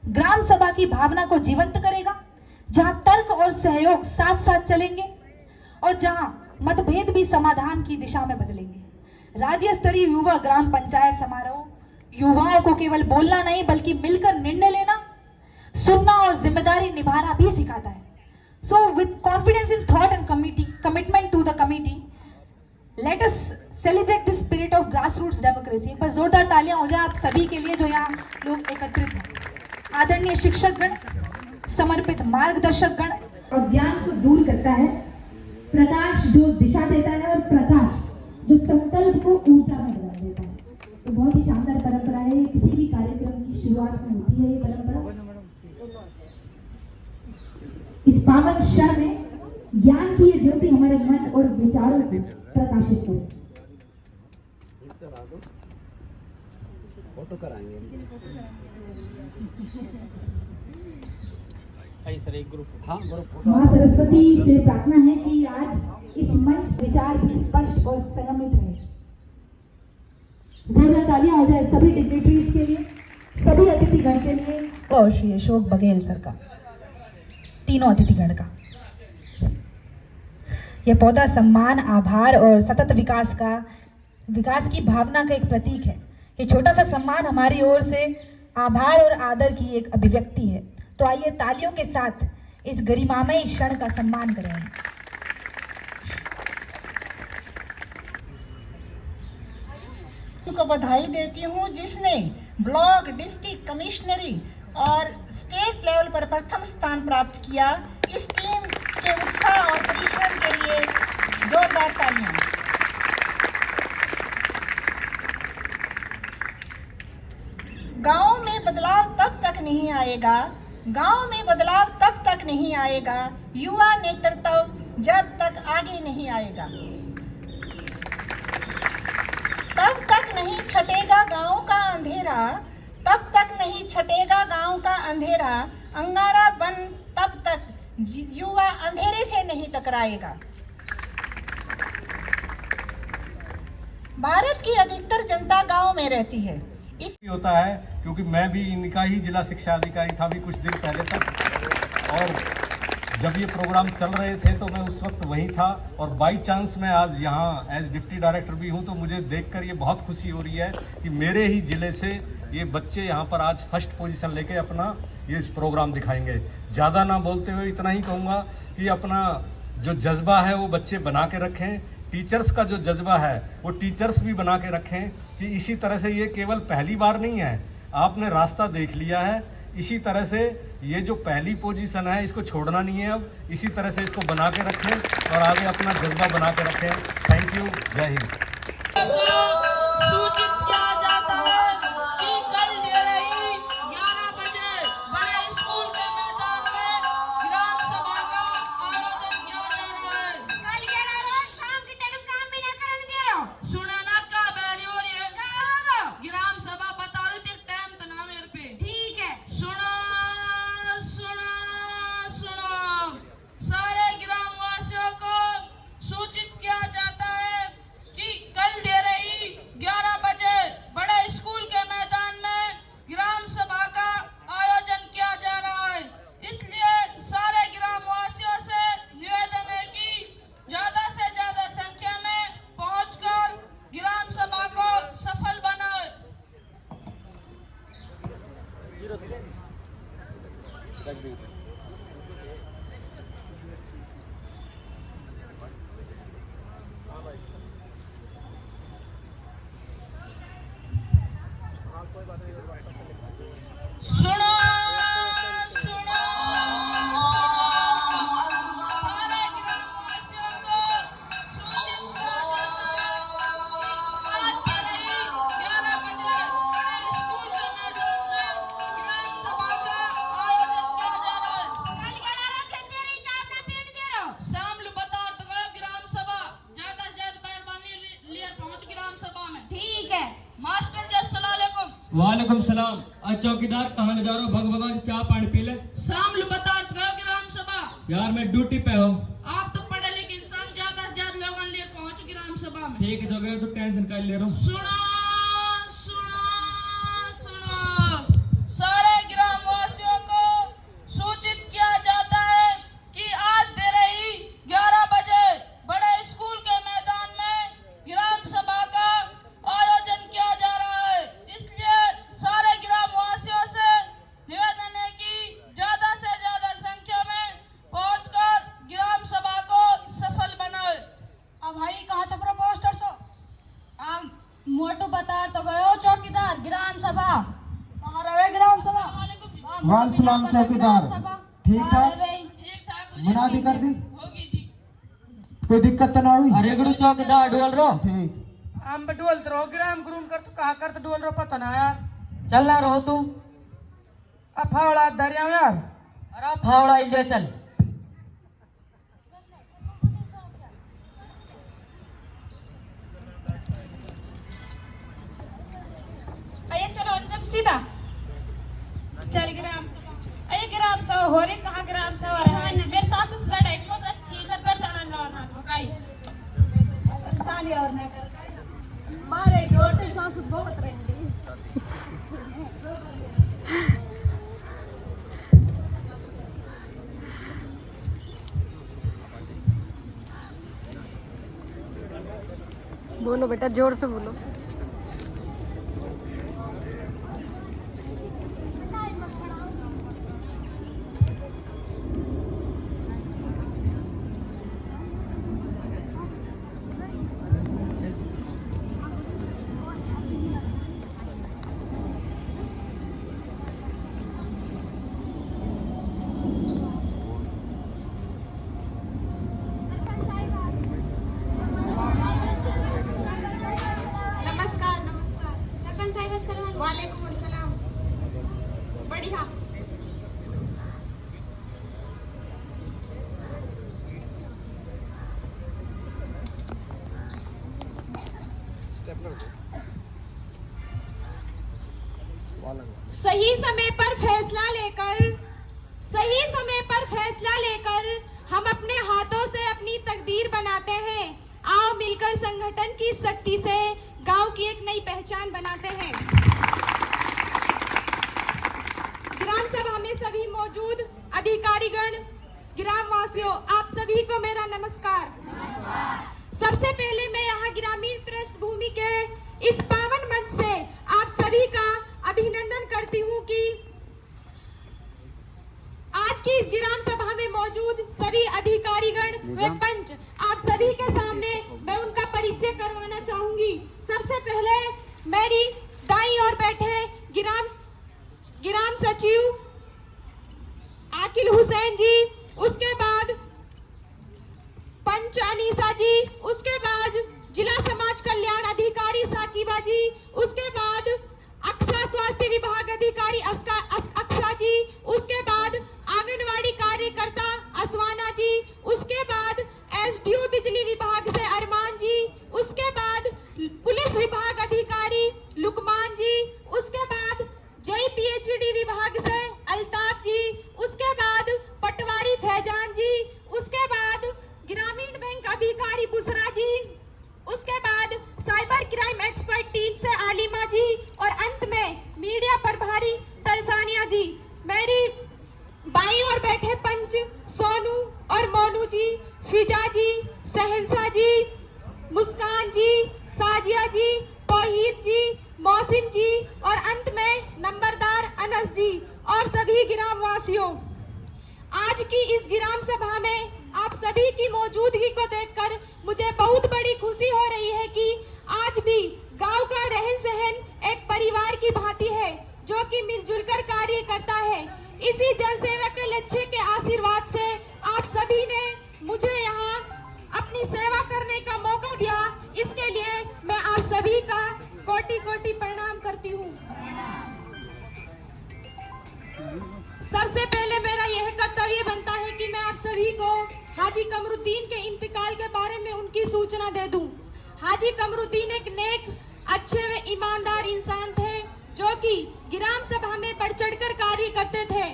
ग्राम सभा की भावना को जीवंत करेगा, जहां तर्क और सहयोग साथ साथ चलेंगे और जहां मतभेद भी समाधान की दिशा में बदलेंगे। राज्य स्तरीय युवा ग्राम पंचायत समारोह युवाओं को केवल बोलना नहीं बल्कि मिलकर निर्णय लेना, सुनना और जिम्मेदारी निभाना भी सिखाता है। So with confidence in thought and commitment to the committee, let us celebrate the spirit of grassroots democracy। एक बार जोरदार तालियां हो जाए आप सभी के लिए जो यहाँ लोग एकत्रित हैं। आदरणीय शिक्षकगण, समर्पित मार्गदर्शकगण, और ज्ञान को दूर करता है, प्रकाश जो दिशा देता है और प्रकाश जो संकल्प को ऊर्जा में बदल देता है। तो बहुत ही शानदार परंपरा है, किसी भी कार्यक्रम की शुरुआत में होती है ये परंपरा। इस पावन क्षण में ज्ञान की ये ज्योति हमारे मन और विचारों को प्रकाशित करे। फोटो कराएंगे सर, एक ग्रुप। हाँ, माँ सरस्वती से प्रार्थना है कि आज इस मंच विचार भी स्पष्ट और संयमित रहे। जोरदार तालियां हो जाए सभी डिग्निटरीज के लिए, सभी अतिथिगण के लिए और श्री अशोक बघेल सर का, तीनों अतिथिगण का। यह पौधा सम्मान, आभार और सतत विकास की भावना का एक प्रतीक है। ये छोटा सा सम्मान हमारी ओर से आभार और आदर की एक अभिव्यक्ति है। तो आइए तालियों के साथ इस गरिमामय क्षण का सम्मान करें। को बधाई देती हूँ जिसने ब्लॉक, डिस्ट्रिक्ट, कमिश्नरी और स्टेट लेवल पर प्रथम स्थान प्राप्त किया। इस टीम के उत्साह और परिश्रम के लिए जोरदार तालियां। गांव में बदलाव तब तक नहीं आएगा, गांव में बदलाव तब तक नहीं आएगा, युवा नेतृत्व जब तक आगे नहीं आएगा। तब तक नहीं छटेगा गांव का अंधेरा, तब तक नहीं छटेगा गांव का अंधेरा, अंगारा बन तब तक युवा अंधेरे से नहीं टकराएगा। भारत की अधिकतर जनता गांव में रहती है। इस होता है क्योंकि मैं भी इनका ही जिला शिक्षा अधिकारी था भी कुछ दिन पहले तक, और जब ये प्रोग्राम चल रहे थे तो मैं उस वक्त वहीं था, और बाई चांस मैं आज यहाँ एज डिप्टी डायरेक्टर भी हूँ। तो मुझे देखकर ये बहुत खुशी हो रही है कि मेरे ही ज़िले से ये बच्चे यहाँ पर आज फर्स्ट पोजीशन लेके अपना ये इस प्रोग्राम दिखाएंगे। ज़्यादा ना बोलते हुए इतना ही कहूँगा कि अपना जो जज्बा है वो बच्चे बना के रखें, टीचर्स का जो जज्बा है वो टीचर्स भी बना के रखें कि इसी तरह से ये केवल पहली बार नहीं है, आपने रास्ता देख लिया है। इसी तरह से ये जो पहली पोजीशन है इसको छोड़ना नहीं है, अब इसी तरह से इसको बना के रखें और आगे अपना जज्बा बना के रखें। थैंक यू, जय हिंद। सूचित किया जाता है कि कल दे रही 11 बजे बड़े स्कूल के मैदान में ग्राम सभा का आयोजन किया जा रहा है। कल 11 रोज शाम के टाइम काम भी ना करने दे रहा हूँ। सुना ना का बैरी हो रही है, क्या होगा? ग्राम सभा बता रही थी टाइम तो ना मेरे पे। ठीक है। सुनो सुनो सुनो, सारे ग्रामवासियों को सूचित किया जाता है कि कल दे रही 11 बजे बड़े स्कूल के मैदान में ग्राम सभा का आयोजन किया जा रहा है। इसलिए सारे ग्रामवासियों से निवेदन है कि ज्यादा से ज्यादा संख्या में पहुंचकर ग्राम सभा को सफल बनाए। सुनो सुनो सारे ग्रामवासियों को सूचित किया जाता है आज के लिए 11 बजे बड़े स्कूल के मैदान में ग्राम सभा का आयोजन किया जा रहा है। कल 11 रोज कहते रही चाप ना पीट दे रहा हूँ। शाम बता तो गयो ग्राम सभा ज्यादा से ज्यादा मेहरबानी लिए पहुंच ग्राम सभा में। ठीक है। मास्टर जी अस्सलाम वालेकुम। वालेकुम सलाम। आज चौकीदार कहाँ जा रहा हो? भगभगा से चाय पानी पी ले। शाम बता तो गयो ग्राम सभा। यार मैं ड्यूटी पे हूँ। आप तो पढ़े लिखे इंसान, ज्यादा से ज्यादा लोगों लिए पहुंच ग्राम सभा में। ठीक है जगह तो टेंशन कर ले रहा हूँ। सुनो सुनो सुनो, सारे ग्रामवासियों वाल सलाम चौकीदार ठीक है ठीक ठाक मुनादी कर दी होगी जी। कोई दिक्कत तो ना हुई अरे गुरु चौकीदार डोल रो ठीक हम डोल रहो ग्राम ग्रूम कर तो कहा कर तो डोल रहो पता ना यार चल ना रहो तू फावड़ा दरिया यार अरे फावड़ा इंडिया चल अये चलो अंजम सीधा चल ग्राम सभा अये ग्राम सभा हो रे कहाँ ग्राम सभा है मेरे सासू तो लड़ाई को अच्छी घर पर तना ना ठोकाई इंसान और ना कर मारे डोटे सासू बहुत रहती बोलो बेटा जोर से बोलो नमस्कार नमस्कार सरपंच साहिब अस्सलाम वालेकुम अस्सलाम बढ़िया सही समय पर फैसला लेकर हम अपने हाथों से अपनी तकदीर बनाते हैं। आओ मिलकर संगठन की शक्ति से गांव की एक नई पहचान बनाते हैं। ग्राम सभा में सभी मौजूद अधिकारीगण, ग्राम वासियों, आप सभी को मेरा नमस्कार। सबसे पहले मैं यहाँ ग्रामीण पृष्ठभूमि के इस पावन मंच से आप सभी का अभिनंदन करती हूँ कि आज की इस ग्राम सभा में मौजूद सभी अधिकारीगण व पंच, आप सभी के सामने मैं उनका परिचय करवाना चाहूंगी। सबसे पहले मेरी दाईं ओर बैठे ग्राम सचिव आकिल हुसैन जी, उसके बाद पंच अनीसा जी, उसके बाद जिला समाज कल्याण अधिकारी साकिबा जी, उसके बाद अक्सा स्वास्थ्य विभाग अधिकारी अक्सा जी, उसके बाद आंगनवाड़ी कार्यकर्ता असवाना जी, उसके बाद एसडीओ बिजली विभाग से अरमान जी, उसके बाद पुलिस विभाग अधिकारी लुकमान जी, उसके बाद जय पीएचडी विभाग से अल्ताफ जी, उसके बाद पटवारी फैजान जी, उसके बाद ग्रामीण बैंक अधिकारी बुसरा जी, उसके बाद साइबर क्राइम एक्सपर्ट टीम से आलिमा जी, और अंत में मीडिया प्रभारी तलसानिया जी। मेरी बाईं ओर बैठे पंच सोनू और मोनू जी, फिजा जी, सहनसा जी, मुस्कान जी, साजिया जी, तौहीद जी, मौसिम जी, और अंत में नंबरदार अनस जी और सभी ग्राम वासियों। आज की इस ग्राम सभा में आप सभी की मौजूदगी को देखकर मुझे बहुत बड़ी खुशी हो रही है कि आज भी गांव का रहन सहन एक परिवार की भांति है, जो कि मिलजुल कर कार्य करता है। इसी जनसेवा के लक्ष्य के आशीर्वाद से आप सभी ने मुझे यहाँ अपनी सेवा करने का मौका दिया, इसके लिए मैं आप सभी का कोटि कोटि प्रणाम करती हूँ। सबसे पहले मेरा यह कर्तव्य बनता है कि मैं आप सभी को हाजी कमरुद्दीन के इंतकाल के बारे में उनकी सूचना दे दूं। हाजी कमरुद्दीन एक नेक, अच्छे व ईमानदार इंसान थे, जो कि ग्राम सभा में बढ़ चढ़कर कार्य करते थे।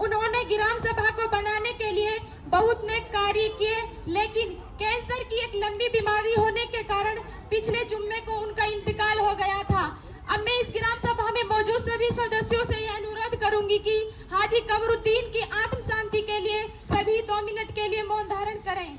उन्होंने ग्राम सभा को बनाने के लिए बहुत नेक कार्य किए, लेकिन कैंसर की एक लंबी बीमारी होने के कारण पिछले जुम्मे को उनका इंतकाल हो गया था। अब मैं इस ग्राम सभा में मौजूद सभी सदस्यों से यह अनुरोध करूंगी कि हाजी कमरुद्दीन की आत्म शांति के लिए सभी 2 मिनट के लिए मौन धारण करें।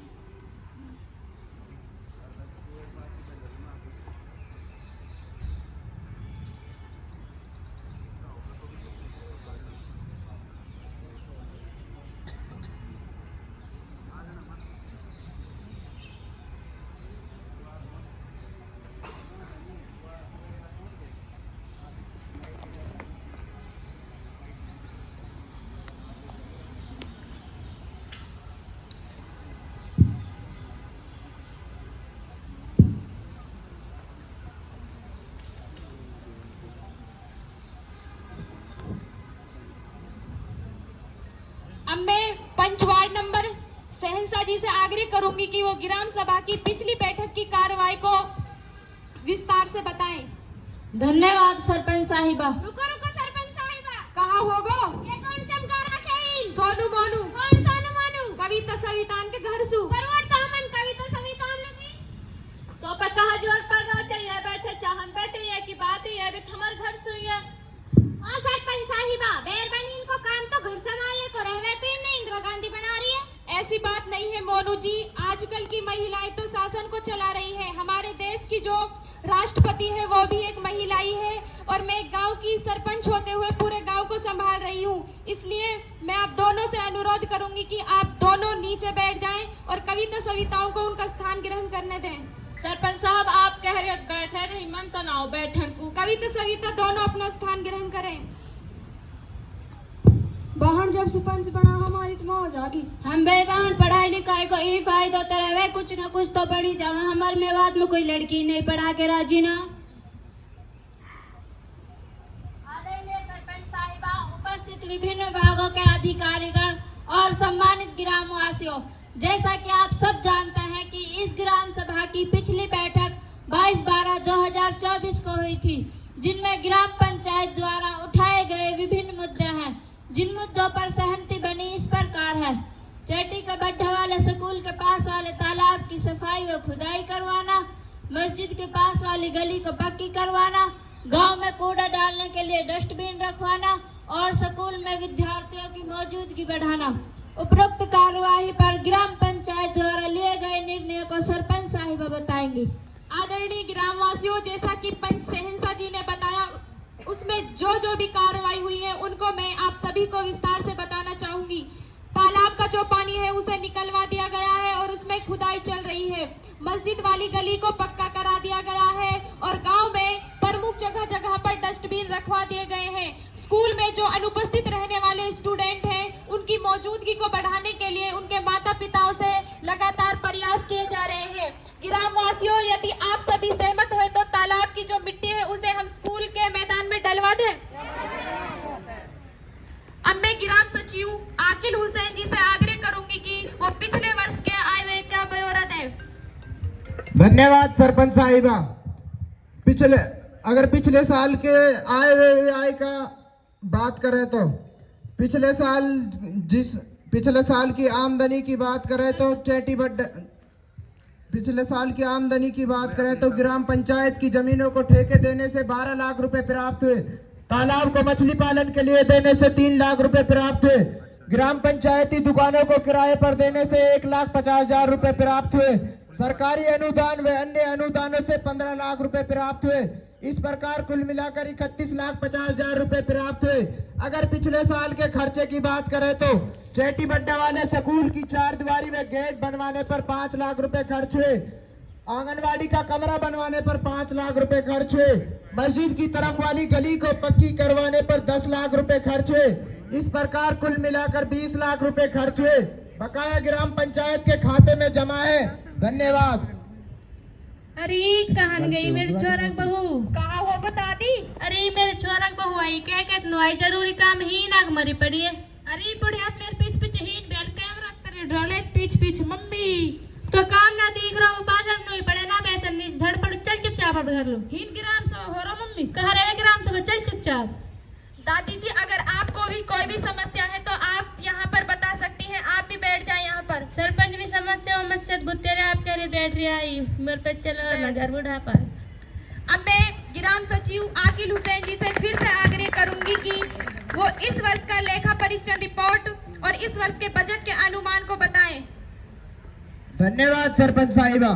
अब मैं पंच वार्ड नंबर सहनसा जी से आग्रह करूंगी कि वो ग्राम सभा की पिछली बैठक की कार्रवाई को विस्तार से बताएं। धन्यवाद सरपंच साहिबा। रुको रुको सरपंच साहिबा, कहाँ होगो? ये कौन चमका रखे? सोनू मोनू। कौन सोनू मोनू? कविता सवितान के घर सु। परवर तो हमन कविता सवितान लगी तो पर कहा जोर पर रह चाहिए बैठे चाहन बैठे ये की बात ही है भी हमार घर सुई है। ओ सरपंच साहिबा, मेहरबानी इनको काम तो घर संभालने को रहवे तो इन्हें इंदिरा गांधी बना रही है। ऐसी बात नहीं है मोनू जी, आजकल की महिलाएं तो शासन को चला रही है। हमारे देश की जो राष्ट्रपति है वो भी एक महिला ही है और मैं गांव की सरपंच होते हुए पूरे गांव को संभाल रही हूं। इसलिए मैं आप दोनों से अनुरोध करूंगी कि आप दोनों नीचे बैठ जाएं और कविता सविताओं को उनका स्थान ग्रहण करने दें। सरपंच साहब आप कह रहे हो बैठे नहीं मन तो ना हो बैठन को। कविता सविता दोनों अपना स्थान ग्रहण करें। बहन जब सरपंच बना हमारी तो मौज आ गई। हम बे बहन पढ़ाई लिखाई को ई फायदा तो रहे कुछ न कुछ तो पढ़ी जाओ। हमारे मेवात में कोई लड़की नहीं पढ़ा के राजी ना। आदरणीय सरपंच साहिबा, उपस्थित विभिन्न विभागों के अधिकारीगण और सम्मानित ग्रामवासियों, जैसा कि आप सब जानते हैं कि इस ग्राम सभा की पिछली बैठक 22/12/2024 को हुई थी, जिनमें ग्राम पंचायत द्वारा उठाए गए विभिन्न मुद्दे हैं। जिन मुद्दों पर सहमति बनी इस प्रकार है: चेटी का बड्ढा वाले स्कूल के पास वाले तालाब की सफाई व खुदाई करवाना, मस्जिद के पास वाली गली को पक्की करवाना, गांव में कूड़ा डालने के लिए डस्टबिन रखवाना और स्कूल में विद्यार्थियों की मौजूदगी बढ़ाना। उपरोक्त कार्यवाही पर ग्राम पंचायत द्वारा लिए गए निर्णय को सरपंच साहिबा बताएंगी। आदरणीय ग्रामवासियों, जैसा कि पंच सहनसा जी ने बताया, उसमें जो भी कार्रवाई हुई है उनको मैं आप सभी को विस्तार से बताना चाहूंगी। तालाब का जो पानी है उसे निकलवा दिया गया है और उसमें खुदाई चल रही है। मस्जिद वाली गली को पक्का करा दिया गया है और गांव में प्रमुख जगह जगह पर डस्टबिन रखवा दिए गए हैं। स्कूल में जो अनुपस्थित रहने वाले स्टूडेंट हैं उनकी मौजूदगी को बढ़ाने के लिए उनके माता पिताओं से लगातार प्रयास किए जा रहे हैं। ग्रामवासियों, यदि आप सभी सहमत हैं तो तालाब की जो मिट्टी है उसे हम स्कूल के मैदान में डलवा दें। अब मैं ग्राम सचिव आकिल हुसैन जी से आग्रह करूंगी कि वो पिछले वर्ष के आय व्यय का ब्यौरा दें। धन्यवाद सरपंच साहिबा। पिछले साल के आय का बात करें तो पिछले साल की आमदनी की बात करें तो पिछले साल की आमदनी की बात करें तो ग्राम पंचायत की जमीनों को ठेके देने से 12 लाख रुपए प्राप्त हुए। तालाब को मछली पालन के लिए देने से 3 लाख रुपए प्राप्त हुए। ग्राम पंचायती दुकानों को किराए पर देने से 1,50,000 रुपए प्राप्त हुए। सरकारी अनुदान व अन्य अनुदानों से 15 लाख रुपए प्राप्त हुए। इस प्रकार कुल मिलाकर 31,50,000 रुपए प्राप्त हुए। अगर पिछले साल के खर्चे की बात करें तो चेटी बड्डा वाले स्कूल की 4 दीवारी में गेट बनवाने पर 5 लाख रुपए खर्च हुए। आंगनवाड़ी का कमरा बनवाने पर 5 लाख रुपए खर्च हुए। मस्जिद की तरफ वाली गली को पक्की करवाने पर 10 लाख रुपए खर्च हुए। इस प्रकार कुल मिलाकर 20 लाख रुपए खर्च हुए। बकाया ग्राम पंचायत के खाते में जमा है। धन्यवाद। अरे कहां गई मेरी छोरक बहू? कहाँ होगो दादी? अरे मेरे छोरक बहू आई क्या कहते आई जरूरी काम ही ना मरी पड़ी है। अरे बुढ़िया मेरे पीछे हीन बेल कैमरा तेरे ढोले पीछे मम्मी तो काम ना दिख रहा हूँ बाजार नहीं पड़े ना बेसन नहीं झड़पड़ चल चुपचाप अब घर लो। हीन ग्राम सभा हो रहा मम्मी। कह रहे ग्राम सभा चल चुपचाप। दादी जी, अगर आपको भी कोई भी समस्या है तो आप यहाँ पर बता सकती हैं। आप भी बैठ जाएं यहाँ पर। सरपंच भी समस्या हो मस्जिद बुतेरे आप कह रहे बैठ रही आई मेरे पे चलो नजर बुढ़ा पर। अब मैं ग्राम सचिव आकिल हुसैन जी से फिर से आग्रह करूंगी कि वो इस वर्ष का लेखा परीक्षण रिपोर्ट और इस वर्ष के बजट के अनुमान को बताएं। धन्यवाद सरपंच साहिबा।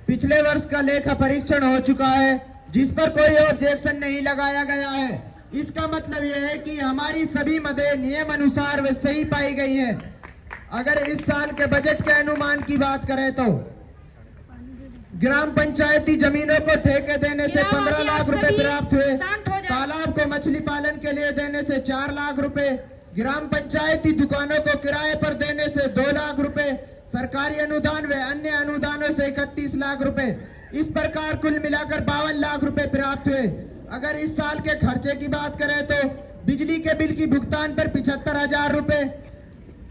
पिछले वर्ष का लेखा परीक्षण हो चुका है जिस पर कोई ऑब्जेक्शन नहीं लगाया गया है। इसका मतलब यह है कि हमारी सभी मदें नियम अनुसार वे सही पाई गई हैं। अगर इस साल के बजट के अनुमान की बात करें तो ग्राम पंचायती जमीनों को ठेके देने से 15 लाख रुपए प्राप्त हुए। तालाब को मछली पालन के लिए देने से 4 लाख रुपए। ग्राम पंचायती दुकानों को किराए पर देने से 2 लाख रुपए। सरकारी अनुदान व अन्य अनुदानों से 31 लाख रुपए। इस प्रकार कुल मिलाकर 52 लाख रुपए प्राप्त हुए। अगर इस साल के खर्चे की बात करें तो बिजली के बिल की भुगतान पर 75,000 रुपए,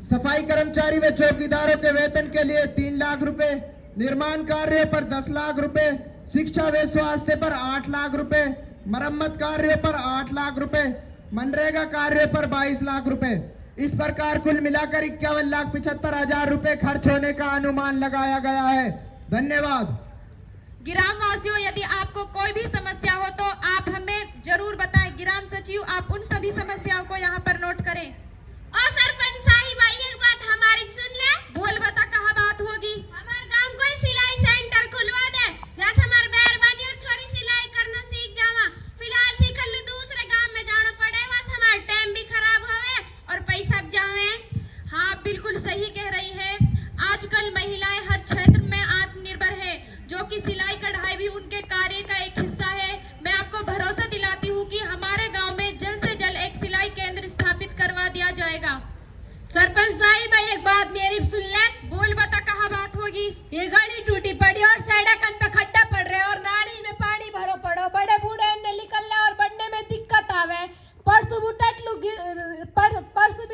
सफाई कर्मचारी व चौकीदारों के वेतन के लिए 3 लाख रुपए, निर्माण कार्य पर 10 लाख रुपए, शिक्षा व स्वास्थ्य पर 8 लाख रुपए, मरम्मत कार्य पर 8 लाख रुपए, मनरेगा कार्य पर 22 लाख रुपए। इस प्रकार कुल मिलाकर 51,75,000 रुपए खर्च होने का अनुमान लगाया गया है। धन्यवाद। ग्राम वासियों, यदि आपको कोई भी समस्या हो तो आप हमें जरूर बताएं। ग्राम सचिव, आप उन सभी समस्याओं को यहाँ पर नोट करें। और सरपंच साहिबा, एक बात हमारी सुन ले। बोल बता, कहाँ बात होगी? हमारे गांव कोई सिलाई सेंटर खुलवा दे, जैसे हमारे मेहरबानी और छोरी सिलाई करना सीख जावा। फिलहाल सीख लो, दूसरे गांव में जाना पड़े, बस हमारा टाइम भी खराब होवे और पैसा भी जावे। हाँ, बिल्कुल सही कह रही है। आजकल महिलाएं हर क्षेत्र में आत्मनिर्भर है, जो कि सिलाई कढ़ाई भी उनके कार्य का एक हिस्सा है। मैं आपको भरोसा दिलाती हूँ कि हमारे गांव में जल्द से जल्द एक सिलाई केंद्र स्थापित करवा दिया जाएगा। सरपंच साहिब, एक बात मेरी सुन ले। बोल बता, कहाँ बात होगी? ये गली टूटी पड़ी और सड़कन पे खड्डा पड़ रहे और नाली में पानी भरो पड़ो, बड़े बूढ़े निकलने और बढ़ने में दिक्कत आवे। परसों भी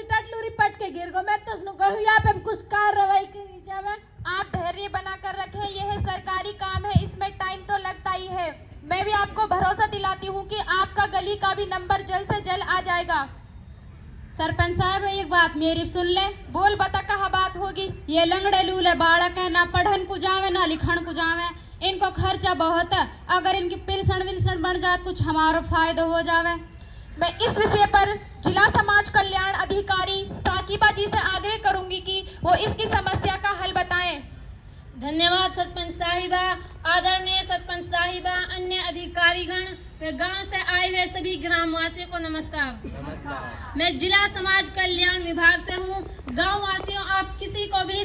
टटलू रिपट के गिर गो। मैं तो सुनो कहूँ यहाँ पे कुछ कार्रवाई करी जावे। आप धैर्य बना कर रखें, यह सरकारी काम है, इसमें टाइम तो लगता ही है। मैं भी आपको भरोसा दिलाती हूँ कि आपका गली का भी नंबर जल्द से जल्द आ जाएगा। सरपंच साहब, एक बात मेरी सुन ले। बोल बता, कहाँ बात होगी? ये लंगड़े लूले बालक है, ना पढ़न को जावे ना लिखण को जावे, इनको खर्चा बहुत है। अगर इनकी पिलसन विलसन बन जाए, कुछ हमारा फायदा हो जावे। मैं इस विषय पर जिला समाज कल्याण अधिकारी साकिबा जी से आग्रह करूंगी कि वो इसकी समस्या का हल बताएं। धन्यवाद सरपंच साहिबा। आदरणीय सरपंच साहिबा, अन्य अधिकारीगण व गांव से आए हुए सभी ग्रामवासियों को नमस्कार। मैं जिला समाज कल्याण विभाग से हूं। गांव वासियों, आप किसी को भी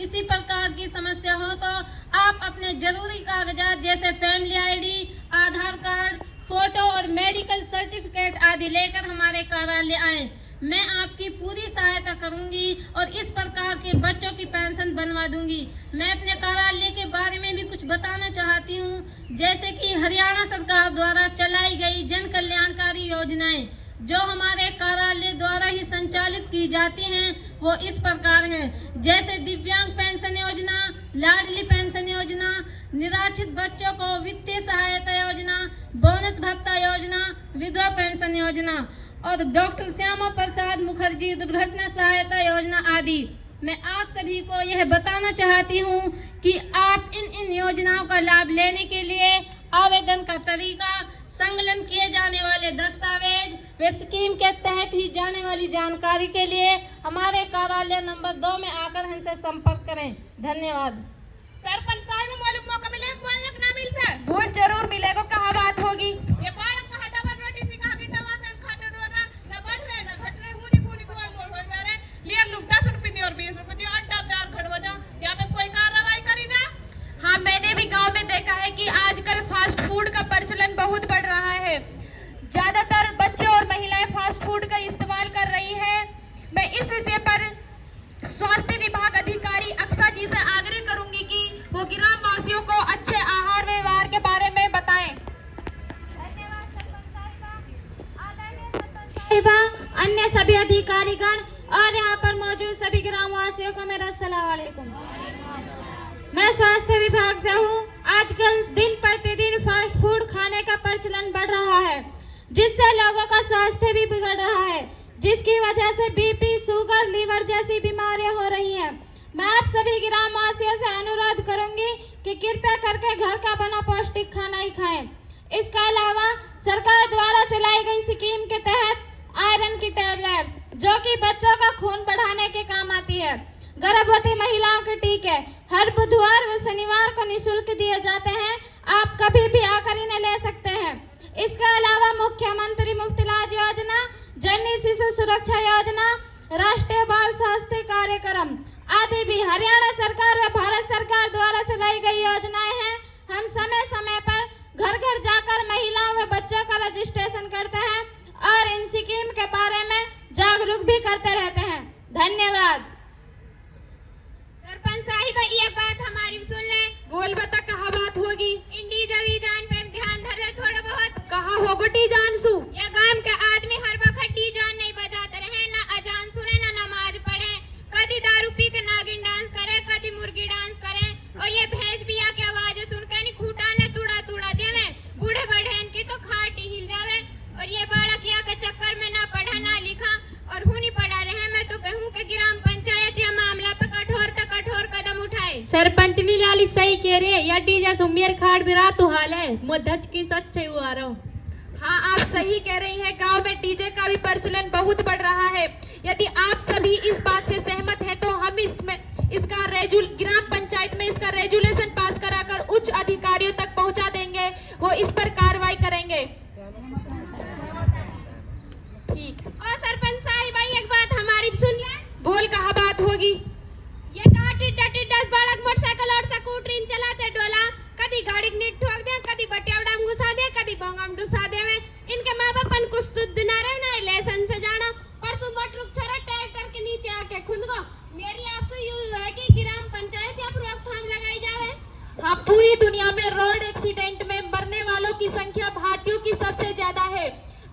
इसी प्रकार की समस्या हो तो आप अपने जरूरी कागजात जैसे फैमिली आईडी, आधार कार्ड, फोटो और मेडिकल सर्टिफिकेट आदि लेकर हमारे कार्यालय आए। मैं आपकी पूरी सहायता करूंगी और इस प्रकार के बच्चों की पेंशन बनवा दूंगी। मैं अपने कार्यालय के बारे में भी कुछ बताना चाहती हूं, जैसे कि हरियाणा सरकार द्वारा चलाई गई जन कल्याणकारी योजनाएं जो हमारे कार्यालय द्वारा ही संचालित की जाती हैं, वो इस प्रकार हैं। जैसे दिव्यांग पेंशन योजना, लाडली पेंशन योजना, निराश्रित बच्चों को वित्तीय सहायता योजना, बोनस भत्ता योजना, विधवा पेंशन योजना और डॉक्टर श्यामा प्रसाद मुखर्जी दुर्घटना सहायता योजना आदि। मैं आप सभी को यह बताना चाहती हूँ कि आप इन योजनाओं का लाभ लेने के लिए आवेदन का तरीका, संकलन किए जाने वाले दस्तावेज व स्कीम के तहत ही जाने वाली जानकारी के लिए हमारे कार्यालय नंबर 2 में आकर हमसे संपर्क करें। धन्यवाद। सरपंच साहब, मालूम मौका मिले बोलने का ना मिल से? बोल जरूर मिलेगा। कहाँ बात होगी? ये बालक का डबल रोटी सिखा के टमाटर खाते डोरा ना बढ़ रहे ना घट रहे, मुनी मुनी को मोड़ हो जा रहे। लियर लोग 10 रुपए दिए और 20 रुपए दिए, अड्डा 4 खड़वा जा। यहाँ पे कोई कार्रवाई करी जा? हाँ, मैंने भी गांव में देखा है कि आजकल फास्ट फूड का प्रचलन बहुत बढ़ रहा है। ज्यादातर बच्चे और महिलाएं फास्ट फूड का इस्तेमाल कर रही है। मैं इस विषय पर स्वास्थ्य विभाग अधिकारी अक्सा जी से आग्रह करूंगी कि वो ग्राम वासियों को अच्छे आहार व्यवहार के बारे में बताएं। धन्यवाद सरपंच साहिबा, अन्य सभी अधिकारीगण और यहाँ पर मौजूद सभी ग्राम वासियों को मेरा अस्सलाम वालेकुम। मैं स्वास्थ्य विभाग से हूँ। आजकल दिन प्रतिदिन फास्ट फूड खाने का प्रचलन बढ़ रहा है, जिससे लोगों का स्वास्थ्य भी बिगड़ रहा है, जिसकी वजह से बीपी, शुगर, लीवर जैसी बीमारियां हो रही हैं। मैं आप सभी ग्रामवासियों से अनुरोध करूंगी कि कृपया करके घर का बना पौष्टिक खाना ही खाएं। इसके अलावा सरकार द्वारा चलाई गई स्कीम के तहत आयरन की टैबलेट्स, जो कि बच्चों का खून बढ़ाने के काम आती है, गर्भवती महिलाओं के टीके हर बुधवार व शनिवार को निःशुल्क दिए जाते हैं। आप कभी भी आकर इन्हें ले सकते हैं। इसके अलावा मुख्यमंत्री मुफ्त इलाज योजना, जननी शिशु सुरक्षा योजना, राष्ट्रीय बाल स्वास्थ्य कार्यक्रम आदि भी हरियाणा सरकार व भारत सरकार द्वारा चलाई गई योजनाएं हैं। हम समय समय पर घर घर जाकर महिलाओं व बच्चों का रजिस्ट्रेशन करते हैं और इन स्कीम के बारे में जागरूक भी करते रहते हैं। धन्यवाद। सरपंच साहिबा, ये बात हमारी सुन ले। बोल बता, कहाँ बात होगी? इंडी जवी जान पे ध्यान धरे थोड़ा बहुत। कहाँ होगो टी जान सु? ये गांव के आदमी हर वक्त टी जान नहीं बजाते रहे, ना अजान सुने ना नमाज पढ़े। सरपंच नी लाली सही कह रही है, या डीजे सुमेर खाड़ बिरा तो हाल है मुद्धच की सच से हुआ रहा हूँ। हाँ, आप सही कह रही हैं। गांव में डीजे का भी प्रचलन बहुत बढ़ रहा है। यदि आप सभी इस बात से सहमत हैं तो हम इसका ग्राम पंचायत में इसका रेजुलेशन पास कराकर उच्च अधिकारियों तक पहुंचा देंगे, वो इस पर कार्रवाई करेंगे। ठीक। और सरपंच साहिब भाई एक बात हमारी सुन ले। बोल, कहाँ बात होगी? ये कहा टिड्डा टिड्डा बालक मोटरसाइकिल और स्कूटर चलाते डोला, कदी गाड़ी नीट ठोक दे, कदी बटियावड़ाम घुसा दे, कदी भोंगाम डुसा दे में। इनके माँ बाप कुछ शुद्ध ना रहे ना लेसन से जाना। परसों मटरुक छोरा ट्रैक्टर के नीचे आके खुद को। मेरी आपसे यूं है कि ग्राम पंचायत या रोकथाम लगाई जावे। हाँ, पूरी दुनिया में रोड एक्सीडेंट में मरने वालों की संख्या भारतीयों की सबसे ज्यादा है।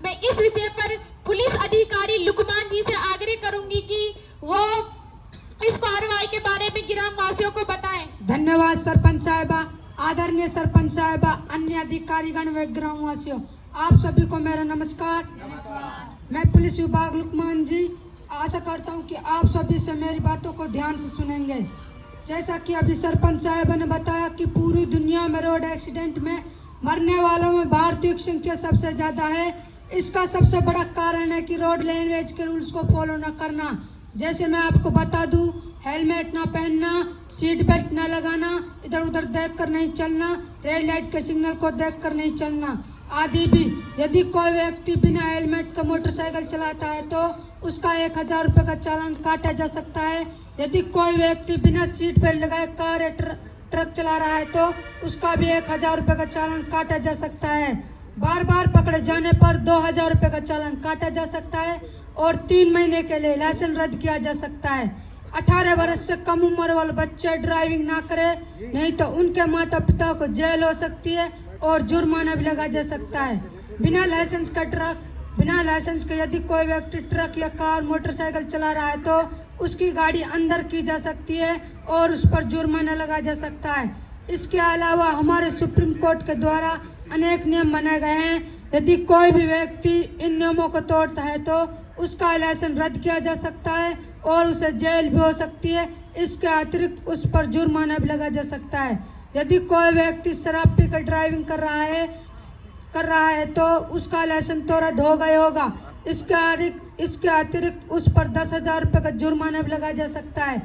मैं इस विषय पर पुलिस अधिकारी लुकमान जी से आग्रह करूंगी कि वो इस कार्रवाई के बारे में ग्राम वासियों को बताएं। धन्यवाद सरपंच साहिबा, आदरणीय सरपंच साहिबा, अन्य अधिकारीगण व ग्रामवासियों, आप सभी को मेरा नमस्कार। मैं पुलिस विभाग लुकमान जी आशा करता हूं कि आप सभी से मेरी बातों को ध्यान से सुनेंगे। जैसा कि अभी सरपंच साहिबा ने बताया कि पूरी दुनिया में रोड एक्सीडेंट में मरने वालों में भारतीयों की संख्या सबसे ज़्यादा है। इसका सबसे बड़ा कारण है कि रोड लैंग्वेज के रूल्स को फॉलो न करना। जैसे मैं आपको बता दूं, हेलमेट ना पहनना, सीट बेल्ट ना लगाना, इधर उधर देखकर नहीं चलना, रेड लाइट के सिग्नल को देखकर नहीं चलना आदि भी। यदि कोई व्यक्ति बिना हेलमेट का मोटरसाइकिल चलाता है तो उसका 1000 रुपये का चालान काटा जा सकता है। यदि कोई व्यक्ति बिना सीट बेल्ट लगाए कार या ट्रक चला रहा है तो उसका भी 1000 रुपये का चालान काटा जा सकता है। बार बार पकड़े जाने पर 2000 रुपये का चालान काटा जा सकता है और 3 महीने के लिए लाइसेंस रद्द किया जा सकता है। 18 वर्ष से कम उम्र वाले बच्चे ड्राइविंग ना करें, नहीं तो उनके माता पिता को जेल हो सकती है और जुर्माना भी लगा जा सकता है। बिना लाइसेंस के यदि कोई व्यक्ति ट्रक या कार मोटरसाइकिल चला रहा है तो उसकी गाड़ी अंदर की जा सकती है और उस पर जुर्माना लगा जा सकता है। इसके अलावा हमारे सुप्रीम कोर्ट के द्वारा अनेक नियम बनाए गए हैं। यदि कोई भी व्यक्ति इन नियमों को तोड़ता है तो उसका लाइसेंस रद्द किया जा सकता है और उसे जेल भी हो सकती है। इसके अतिरिक्त उस पर जुर्माना भी लगा जा सकता है। यदि कोई व्यक्ति शराब पीकर ड्राइविंग कर रहा है तो उसका लाइसेंस तो रद्द हो गया होगा। इसके अतिरिक्त उस पर 10,000 रुपये का जुर्माना भी लगाया जा सकता है।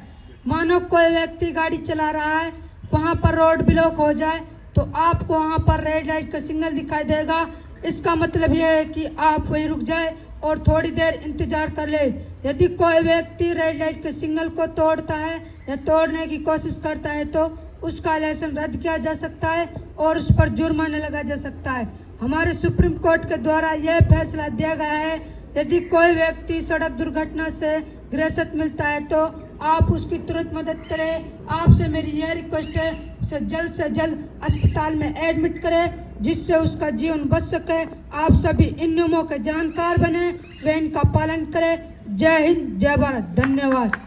मानो कोई व्यक्ति गाड़ी चला रहा है, वहाँ पर रोड ब्लॉक हो जाए तो आपको वहाँ पर रेड लाइट का सिग्नल दिखाई देगा। इसका मतलब यह है कि आप वहीं रुक जाए और थोड़ी देर इंतजार कर ले। यदि कोई व्यक्ति रेड लाइट के सिग्नल को तोड़ता है या तोड़ने की कोशिश करता है तो उसका लाइसेंस रद्द किया जा सकता है और उस पर जुर्माना लगा जा सकता है। हमारे सुप्रीम कोर्ट के द्वारा यह फैसला दिया गया है, यदि कोई व्यक्ति सड़क दुर्घटना से ग्रसित मिलता है तो आप उसकी तुरंत मदद करें। आपसे मेरी यह रिक्वेस्ट है, उसे जल्द से जल्द अस्पताल में एडमिट करें जिससे उसका जीवन बच सके। आप सभी इन नियमों के जानकार बने व इनका पालन करें। जय हिंद, जय भारत, धन्यवाद।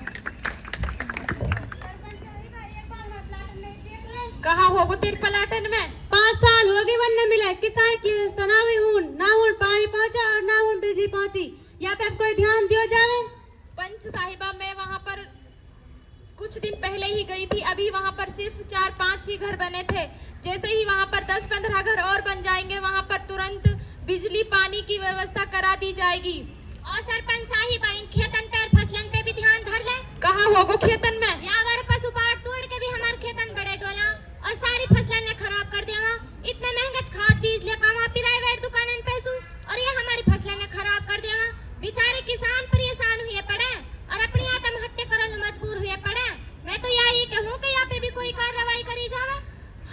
कहाँ होगो तेरे पलाटन में? 5 साल हो गए वन मिले किसान की ना हूं पानी पहुंचा और ना हूं बिजली पहुंची। यहाँ पे कोई ध्यान दिया जावे। पंच साहिबा, मैं वहाँ पर कुछ दिन पहले ही गई थी। अभी वहाँ पर सिर्फ 4-5 ही घर बने थे। जैसे ही वहाँ पर 10-15 घर और बन जाएंगे वहाँ पर तुरंत बिजली पानी की व्यवस्था करा दी जाएगी। और सरपंच साहिबा, इन खेतन पे फसलन पे भी ध्यान धर ले। कहाँ होगो खेतन में? यावर पशुपाल तोड़ के भी हमारे खेतन बड़े डोला और सारी फसलन ने खराब कर दिया। इतने महंगे खाद बीज ले कमा प्राइवेट दुकानन पैसू और ये हमारी फसलन ने खराब कर दिया। बेचारे किसान परेशान हुए पड़े और अपनी आत्महत्या करने मजबूर हुए पड़े। मैं तो यही कहूँ कि यहाँ पे भी कोई कार्रवाई करी जावे।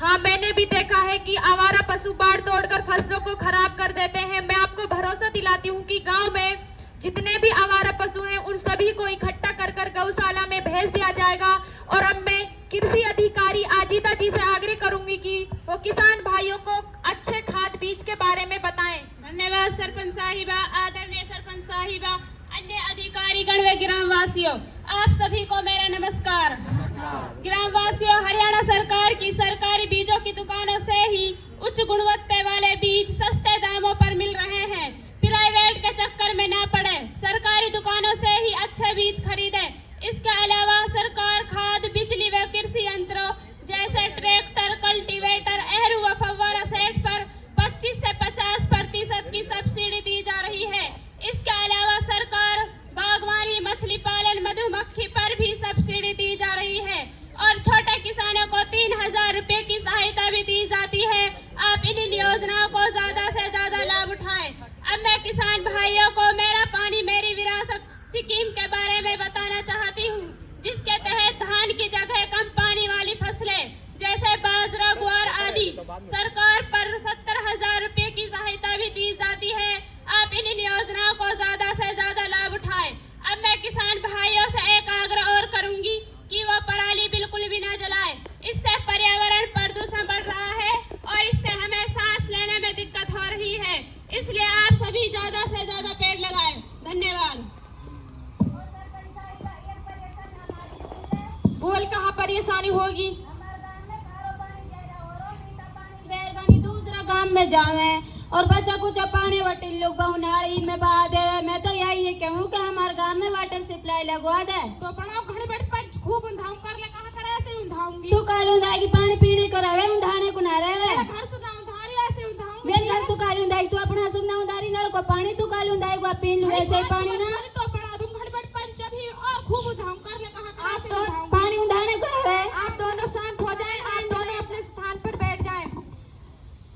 हाँ, मैंने भी देखा है कि आवारा पशु बाढ़ तोड़कर फसलों को खराब कर देते हैं। मैं आपको भरोसा दिलाती हूँ कि गांव में जितने भी आवारा पशु हैं उन सभी को इकट्ठा कर कर गौशाला में भेज दिया जाएगा। और अब मैं कृषि अधिकारी आजिदा जी से आग्रह करूंगी कि वो किसान भाइयों को अच्छे खाद बीज के बारे में बताएं। धन्यवाद सरपंच साहिबा, आदरणीय सरपंच साहिबा, अन्य अधिकारीगण व ग्रामवासियों, आप सभी को मेरा नमस्कार। ग्रामवासियों, हरियाणा सरकार की सरकारी बीजों की दुकानों से ही उच्च गुणवत्ता वाले बीज सस्ते दामों पर मिल रहे हैं। प्राइवेट के चक्कर में ना पड़े, सरकारी दुकानों से ही अच्छे बीज खरीदें। इसके अलावा सरकार खाद, बिजली व कृषि यंत्रों मछली पालन, मधुमक्खी पर भी सब्सिडी दी जा रही है और छोटे किसानों को 3000 रुपए की सहायता भी दी जाती है। आप इन योजनाओं को ज्यादा से ज्यादा लाभ उठाएं। अब मैं किसान भाइयों को मेरा पानी मेरी विरासत स्कीम के बारे में बताना चाहती हूँ, जिसके तहत धान की जगह कम पानी वाली फसलें जैसे बाजरा, ग्वार आदि सरकार पर 70,000 रुपए की सहायता भी दी जाती है। आप इन योजनाओं को ज्यादा से ज्यादा लाभ उठाएं। अब मैं किसान भाइयों से एक आग्रह और करूंगी कि वो पराली बिल्कुल भी न जलाएं। इससे पर्यावरण प्रदूषण बढ़ रहा है और इससे हमें सांस लेने में दिक्कत हो रही है। इसलिए आप सभी ज्यादा से ज्यादा पेड़ लगाएं। धन्यवाद। बोल कहाँ परेशानी होगी? मेहरबानी दूसरा काम में जावे और बच्चा कुछ पानी वाटर लोग बहुनाड़ी में बहा दे। मैं तो यही कहूँ कि हमारे गांव में वाटर सप्लाई लगवा दे। तो बनाओ घड़े बड़े पंच खूब उंधाऊ कर ले, कहाँ कर ऐसे उंधाऊंगी? तू कालू दाई पानी पीने को रहे उंधाने को ना रहे। मेरा घर सुना उंधारी ऐसे उंधाऊंगी। मेरे घर तू कालू दाई तू अपना सुनना उंधारी नल को पानी तू कालू दाई को पी लू वैसे ही पानी ना। तो बना दूं घड़े बड़े पंच अभी और खूब उंधाऊ कर ले, कहाँ कर ऐसे तो उंधाऊंगी? पानी उंधाने को रहे। आप दोनों शांत हो जाएं, आप दोनों अपने स्थान पर बैठ जाएं।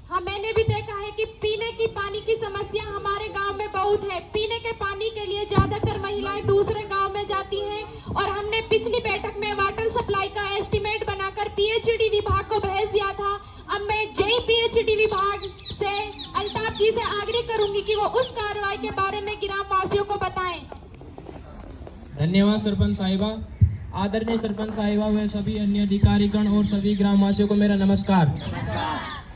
हाँ, मैंने भी देखा है कि पीने की पानी की समस्या हमारे गांव में बहुत है। पीने के पानी के लिए ज्यादातर महिलाएं दूसरे गांव में जाती हैं और हमने पिछली बैठक में वाटर सप्लाई का एस्टीमेट बनाकर पीएचईडी विभाग को भेज दिया था। अब मैं जय पीएचईडी विभाग से अल्ताफ जी से आग्रह करूंगी कि वो उस कार्रवाई के बारे में ग्राम वासियों को बताएं। धन्यवाद सरपंच साहिबा। आदरणीय सरपंच साहिबा व सभी अन्य अधिकारीगण और सभी ग्रामवासियों को मेरा नमस्कार।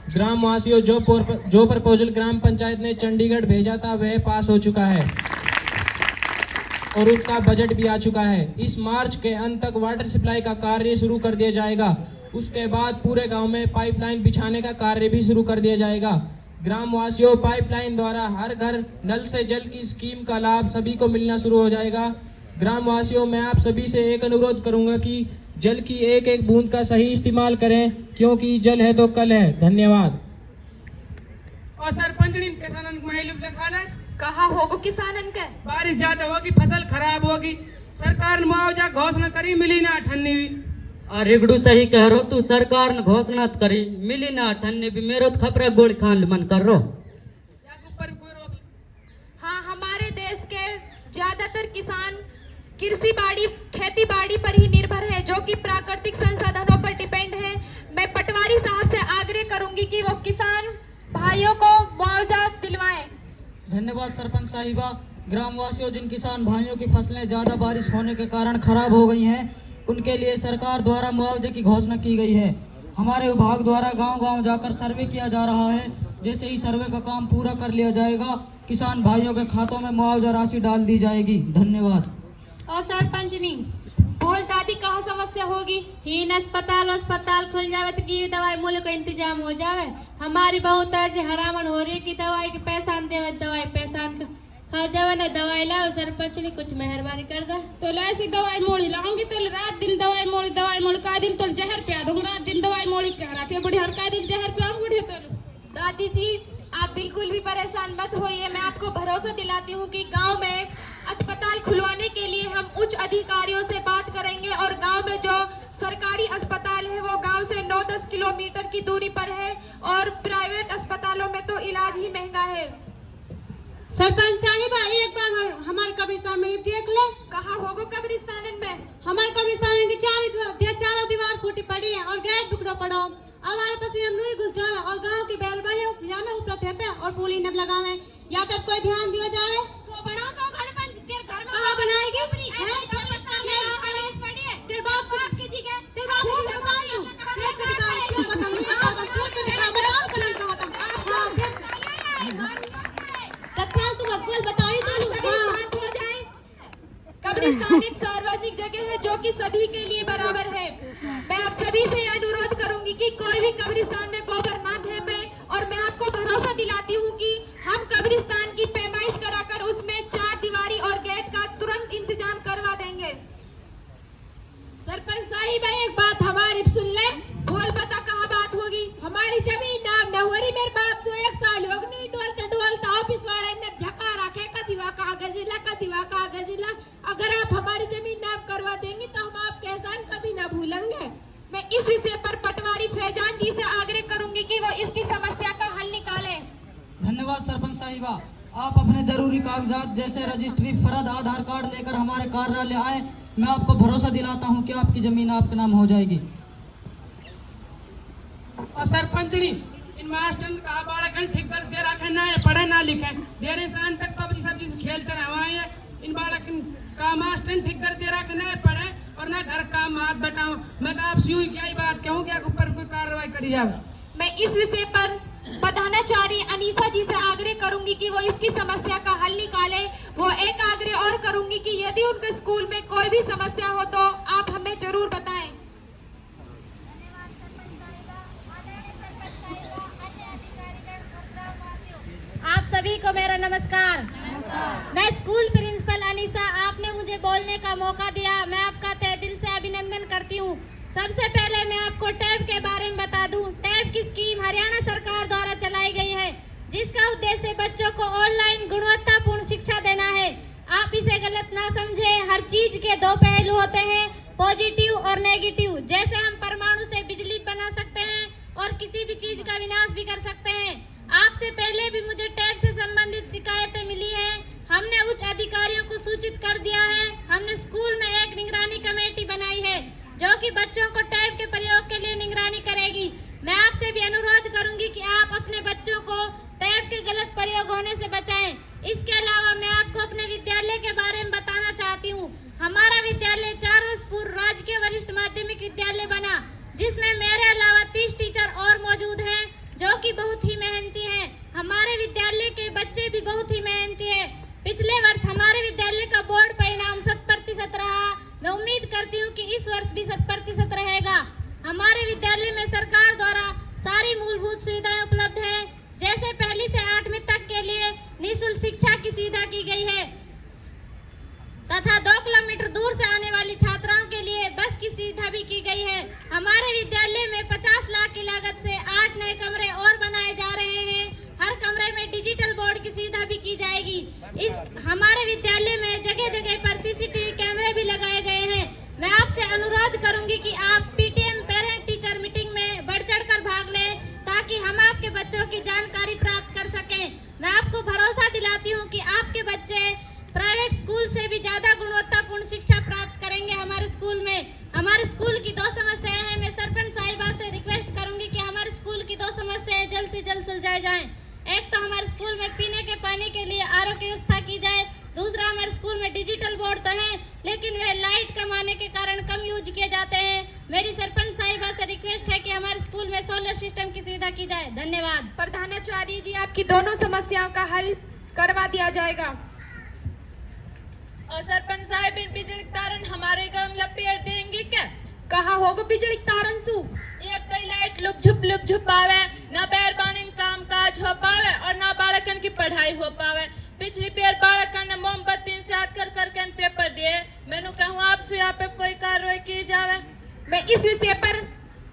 ग्रामवासियों, जो प्रपोजल ग्राम पंचायत ने चंडीगढ़ भेजा था वह पास हो चुका है और उसका बजट भी आ चुका है। इस मार्च के अंत तक वाटर सप्लाई का कार्य शुरू कर दिया जाएगा। उसके बाद पूरे गांव में पाइपलाइन बिछाने का कार्य भी शुरू कर दिया जाएगा। ग्रामवासियों, पाइपलाइन द्वारा हर घर नल से जल की स्कीम का लाभ सभी को मिलना शुरू हो जाएगा। ग्रामवासियों, मैं आप सभी से एक अनुरोध करूंगा कि जल की एक एक बूंद का सही इस्तेमाल करें, क्योंकि जल है तो कल है। धन्यवाद। और सरपंचनी किसानन को मालूम लखाना कहा होगो किसानन के? बारिश ज्यादा होगी, फसल खराब होगी, सरकार ने मुआवजा घोषणा करी, मिली ना अठन्नी भी। अरे गुडू सही कह रो तू, सरकार ने घोषणा करी, मिली ना अठन्नी भी। मेरो तो खपरा गोली खान मन कर रो। हाँ, हमारे देश के ज्यादातर किसान कृषि बाड़ी, खेती बाड़ी पर ही निर्भर है, जो कि प्राकृतिक संसाधनों पर डिपेंड है। मैं पटवारी साहब से आग्रह करूंगी कि वो किसान भाइयों को मुआवजा दिलवाएं। धन्यवाद सरपंच साहिबा। ग्रामवासियों, जिन किसान भाइयों की फसलें ज्यादा बारिश होने के कारण खराब हो गई हैं, उनके लिए सरकार द्वारा मुआवजे की घोषणा की गई है। हमारे विभाग द्वारा गांव-गांव जाकर सर्वे किया जा रहा है। जैसे ही सर्वे का काम पूरा कर लिया जाएगा, किसान भाइयों के खातों में मुआवजा राशि डाल दी जाएगी। धन्यवाद। और सरपंचनी बोल दादी, कहाँ समस्या होगी? हीन अस्पताल खुल जावे तो की दवाई मूल्य का इंतजाम हो जावे। हमारी बहुत ऐसी हरामन हो रही है कि दवाई के पैसा देवे, दवाई पैसा खा जावे ना दवाई लाओ। सरपंचनी कुछ मेहरबानी कर दे। तो ऐसी दवाई मोड़ी लाऊंगी तो रात दिन दवाई मोड़ी का दिन तो जहर पिया दूंगी, रात दिन दवाई मोड़ी करा बुढ़िया का दिन जहर पिया बुढ़िया। तो दादी जी, आप बिल्कुल भी परेशान मत होइए। मैं आपको भरोसा दिलाती हूँ कि गांव में अस्पताल खुलवाने के लिए हम उच्च अधिकारियों से बात करेंगे और गांव में जो सरकारी अस्पताल है वो गांव से 9-10 किलोमीटर की दूरी पर है और प्राइवेट अस्पतालों में तो इलाज ही महंगा है। सरपंच साहिबा, एक बार हमारे कब्रिस्तान में देख ले। कहाँ होगो कब्रिस्तान में? हमारे कब्रिस्तान में चारों दीवार फूटी पड़ी है और गेट टुकड़ो पड़ो। हमारे पास हम नहीं घुस जावे और गांव की बैल में उपलब्ध है पे और पुली न लगावे। या पे कोई ध्यान दिया जावे तो बनाओ तो घर पंच के घर में कहां बनाएगी? तेरे बाप की जी के तेरे बाप को बताइयो देख के दिखाओ तत्काल तुम अकबल बता रही थी। शांत हो जाए। कब्रिस्तान एक सार्वजनिक जगह है जो कि सभी के लिए बराबर है। मैं आप सभी से अनुरोध करूंगी कि कोई भी कब्रिस्तान में गोबर ना फेंके और मैं आपको भरोसा दिलाती हूँ कि हम कब्रिस्तान की पैमाइश कराकर उसमें 4 दीवारी और गेट का तुरंत इंतजाम करवा देंगे। सरपंच साहिब, एक बात हमारी सुन ले। बोल बता, कहाँ बात होगी? हमारी जमीन नाम नवरी मेरे बाप तो 1 साल हो गई डोलता ऑफिस वाले ने झका रखे का दीवा कागज लगा का दिवा कागज ला। अगर आप हमारी जमीन नाप करवा देंगे तो हम आपके एहसान कभी ना भूलेंगे। मैं इस विषय पर पटवारी फैजान जी से आग्रह करूंगी कि वो इसकी समस्या का हल निकाले। धन्यवाद सरपंच साहिबा। आप अपने जरूरी कागजात जैसे रजिस्ट्री, फर्द, आधार कार्ड लेकर हमारे कार्यालय आए। मैं आपको भरोसा दिलाता हूं कि आपकी जमीन आपके नाम हो जाएगी। और सरपंचनी इन मास्टर का बालकन ठीक दर्ज दे रखे ना पढ़े ना लिखे, देर इंसान तक पबजी सब्जी से खेलते रहे। इन बालकन का मास्टर ठीक दर्ज दे रखे ना पढ़े और ना घर काम हाथ बटाओ। मैं तो आपसे यूं क्या ही बात कहूँ कि ऊपर कोई कार्रवाई करी जाए। मैं इस विषय पर प्रधानाचार्य अनीसा जी से आग्रह करूंगी कि वो इसकी समस्या का हल निकाले। वो एक आग्रह और करूंगी कि यदि उनके स्कूल में कोई भी समस्या हो तो आप हमें जरूर बताएं। आप सभी को मेरा नमस्कार। मैं स्कूल प्रिंसिपल अनीसा, आपने मुझे बोलने का मौका दिया, मैं आपका तहे दिल से अभिनंदन करती हूँ। सबसे पहले मैं आपको टैब के बारे में बता दूं। टैब की स्कीम हरियाणा सरकार द्वारा चलाई गई है, जिसका उद्देश्य बच्चों को ऑनलाइन गुणवत्तापूर्ण शिक्षा देना है। आप इसे गलत ना समझें। हर चीज के दो पहलू होते हैं, पॉजिटिव और नेगेटिव। जैसे हम परमाणु से बिजली बना सकते हैं और किसी भी चीज का विनाश भी कर सकते हैं। आपसे पहले भी मुझे टैब से संबंधित शिकायतें मिली है। हमने उच्च अधिकारियों को सूचित कर दिया है। हमने स्कूल में एक निगरानी कमेटी बनाई है जो कि बच्चों को टैब के प्रयोग के लिए निगरानी करेगी। मैं आपसे भी अनुरोध करूंगी कि आप अपने बच्चों को टैब के गलत प्रयोग होने से बचाएं। इसके अलावा मैं आपको अपने विद्यालय के बारे में बताना चाहती हूँ। हमारा विद्यालय 4 वर्ष पूर्व राजकीय वरिष्ठ माध्यमिक विद्यालय बना, जिसमें मेरे अलावा 30 टीचर और मौजूद हैं जो कि बहुत ही मेहनती हैं। हमारे विद्यालय के बच्चे भी बहुत ही मेहनती हैं। पिछले वर्ष हमारे विद्यालय का बोर्ड परिणाम 100% रहा। मैं उम्मीद करती हूँ कि इस वर्ष भी 100% रहेगा। हमारे विद्यालय में सरकार द्वारा सारी मूलभूत सुविधाएं उपलब्ध हैं, जैसे पहली से 8वीं तक के लिए निःशुल्क शिक्षा की सुविधा की गई है तथा 2 किलोमीटर दूर से आने वाली छात्राओं के लिए बस की सुविधा भी की गई है। हमारे विद्यालय में 50 लाख की लागत से 8 नए कमरे और बनाए जा रहे हैं। हर कमरे में डिजिटल बोर्ड की सुविधा भी की जाएगी। हमारे विद्यालय में जगह जगह पर सीसीटीवी कैमरे भी लगाए गए हैं। मैं आपसे अनुरोध करूंगी कि आप पीटीएम पेरेंट टीचर मीटिंग में बढ़ चढ़कर भाग लें, ताकि हम आपके बच्चों की जानकारी प्राप्त कर सकें। मैं आपको भरोसा दिलाती हूं कि आपके बच्चे प्राइवेट स्कूल से भी ज्यादा गुणवत्तापूर्ण शिक्षा प्राप्त करेंगे हमारे स्कूल में। हमारे स्कूल की 2 समस्याएं हैं। मैं सरपंच साहिबा से रिक्वेस्ट करूंगी कि हमारे स्कूल की 2 समस्याएं जल्द से जल्द सुलझाई जाएं। एक तो हमारे स्कूल में पीने के पानी के लिए आरओ की व्यवस्था की जाए। दूसरा, हमारे स्कूल में डिजिटल बोर्ड तो हैं, लेकिन वह लाइट कम आने के कारण कम यूज किए जाते हैं। मेरी सरपंच साहिबा से रिक्वेस्ट है कि हमारे स्कूल में सोलर सिस्टम की सुविधा की जाए। धन्यवाद। प्रधानाचार्य जी, आपकी दोनों समस्याओं का हल करवा दिया जाएगा। और सरपंच साहब, इन बिजली तारन हमारे गांव में लपेट देंगे क्या? कहाँ होगा बिजली तारन सु? एक तो लाइट लुक झुप आवे, ना बैर पानी में काम काज हो पावे और ना बालकन की पढ़ाई हो पावे। पिछली बार बालकन ने मोमबत्ती से याद कर करके पेपर दिए। मैंने कहूँ आपसे यहाँ पे कोई कार्रवाई की जावे। मैं इस विषय पर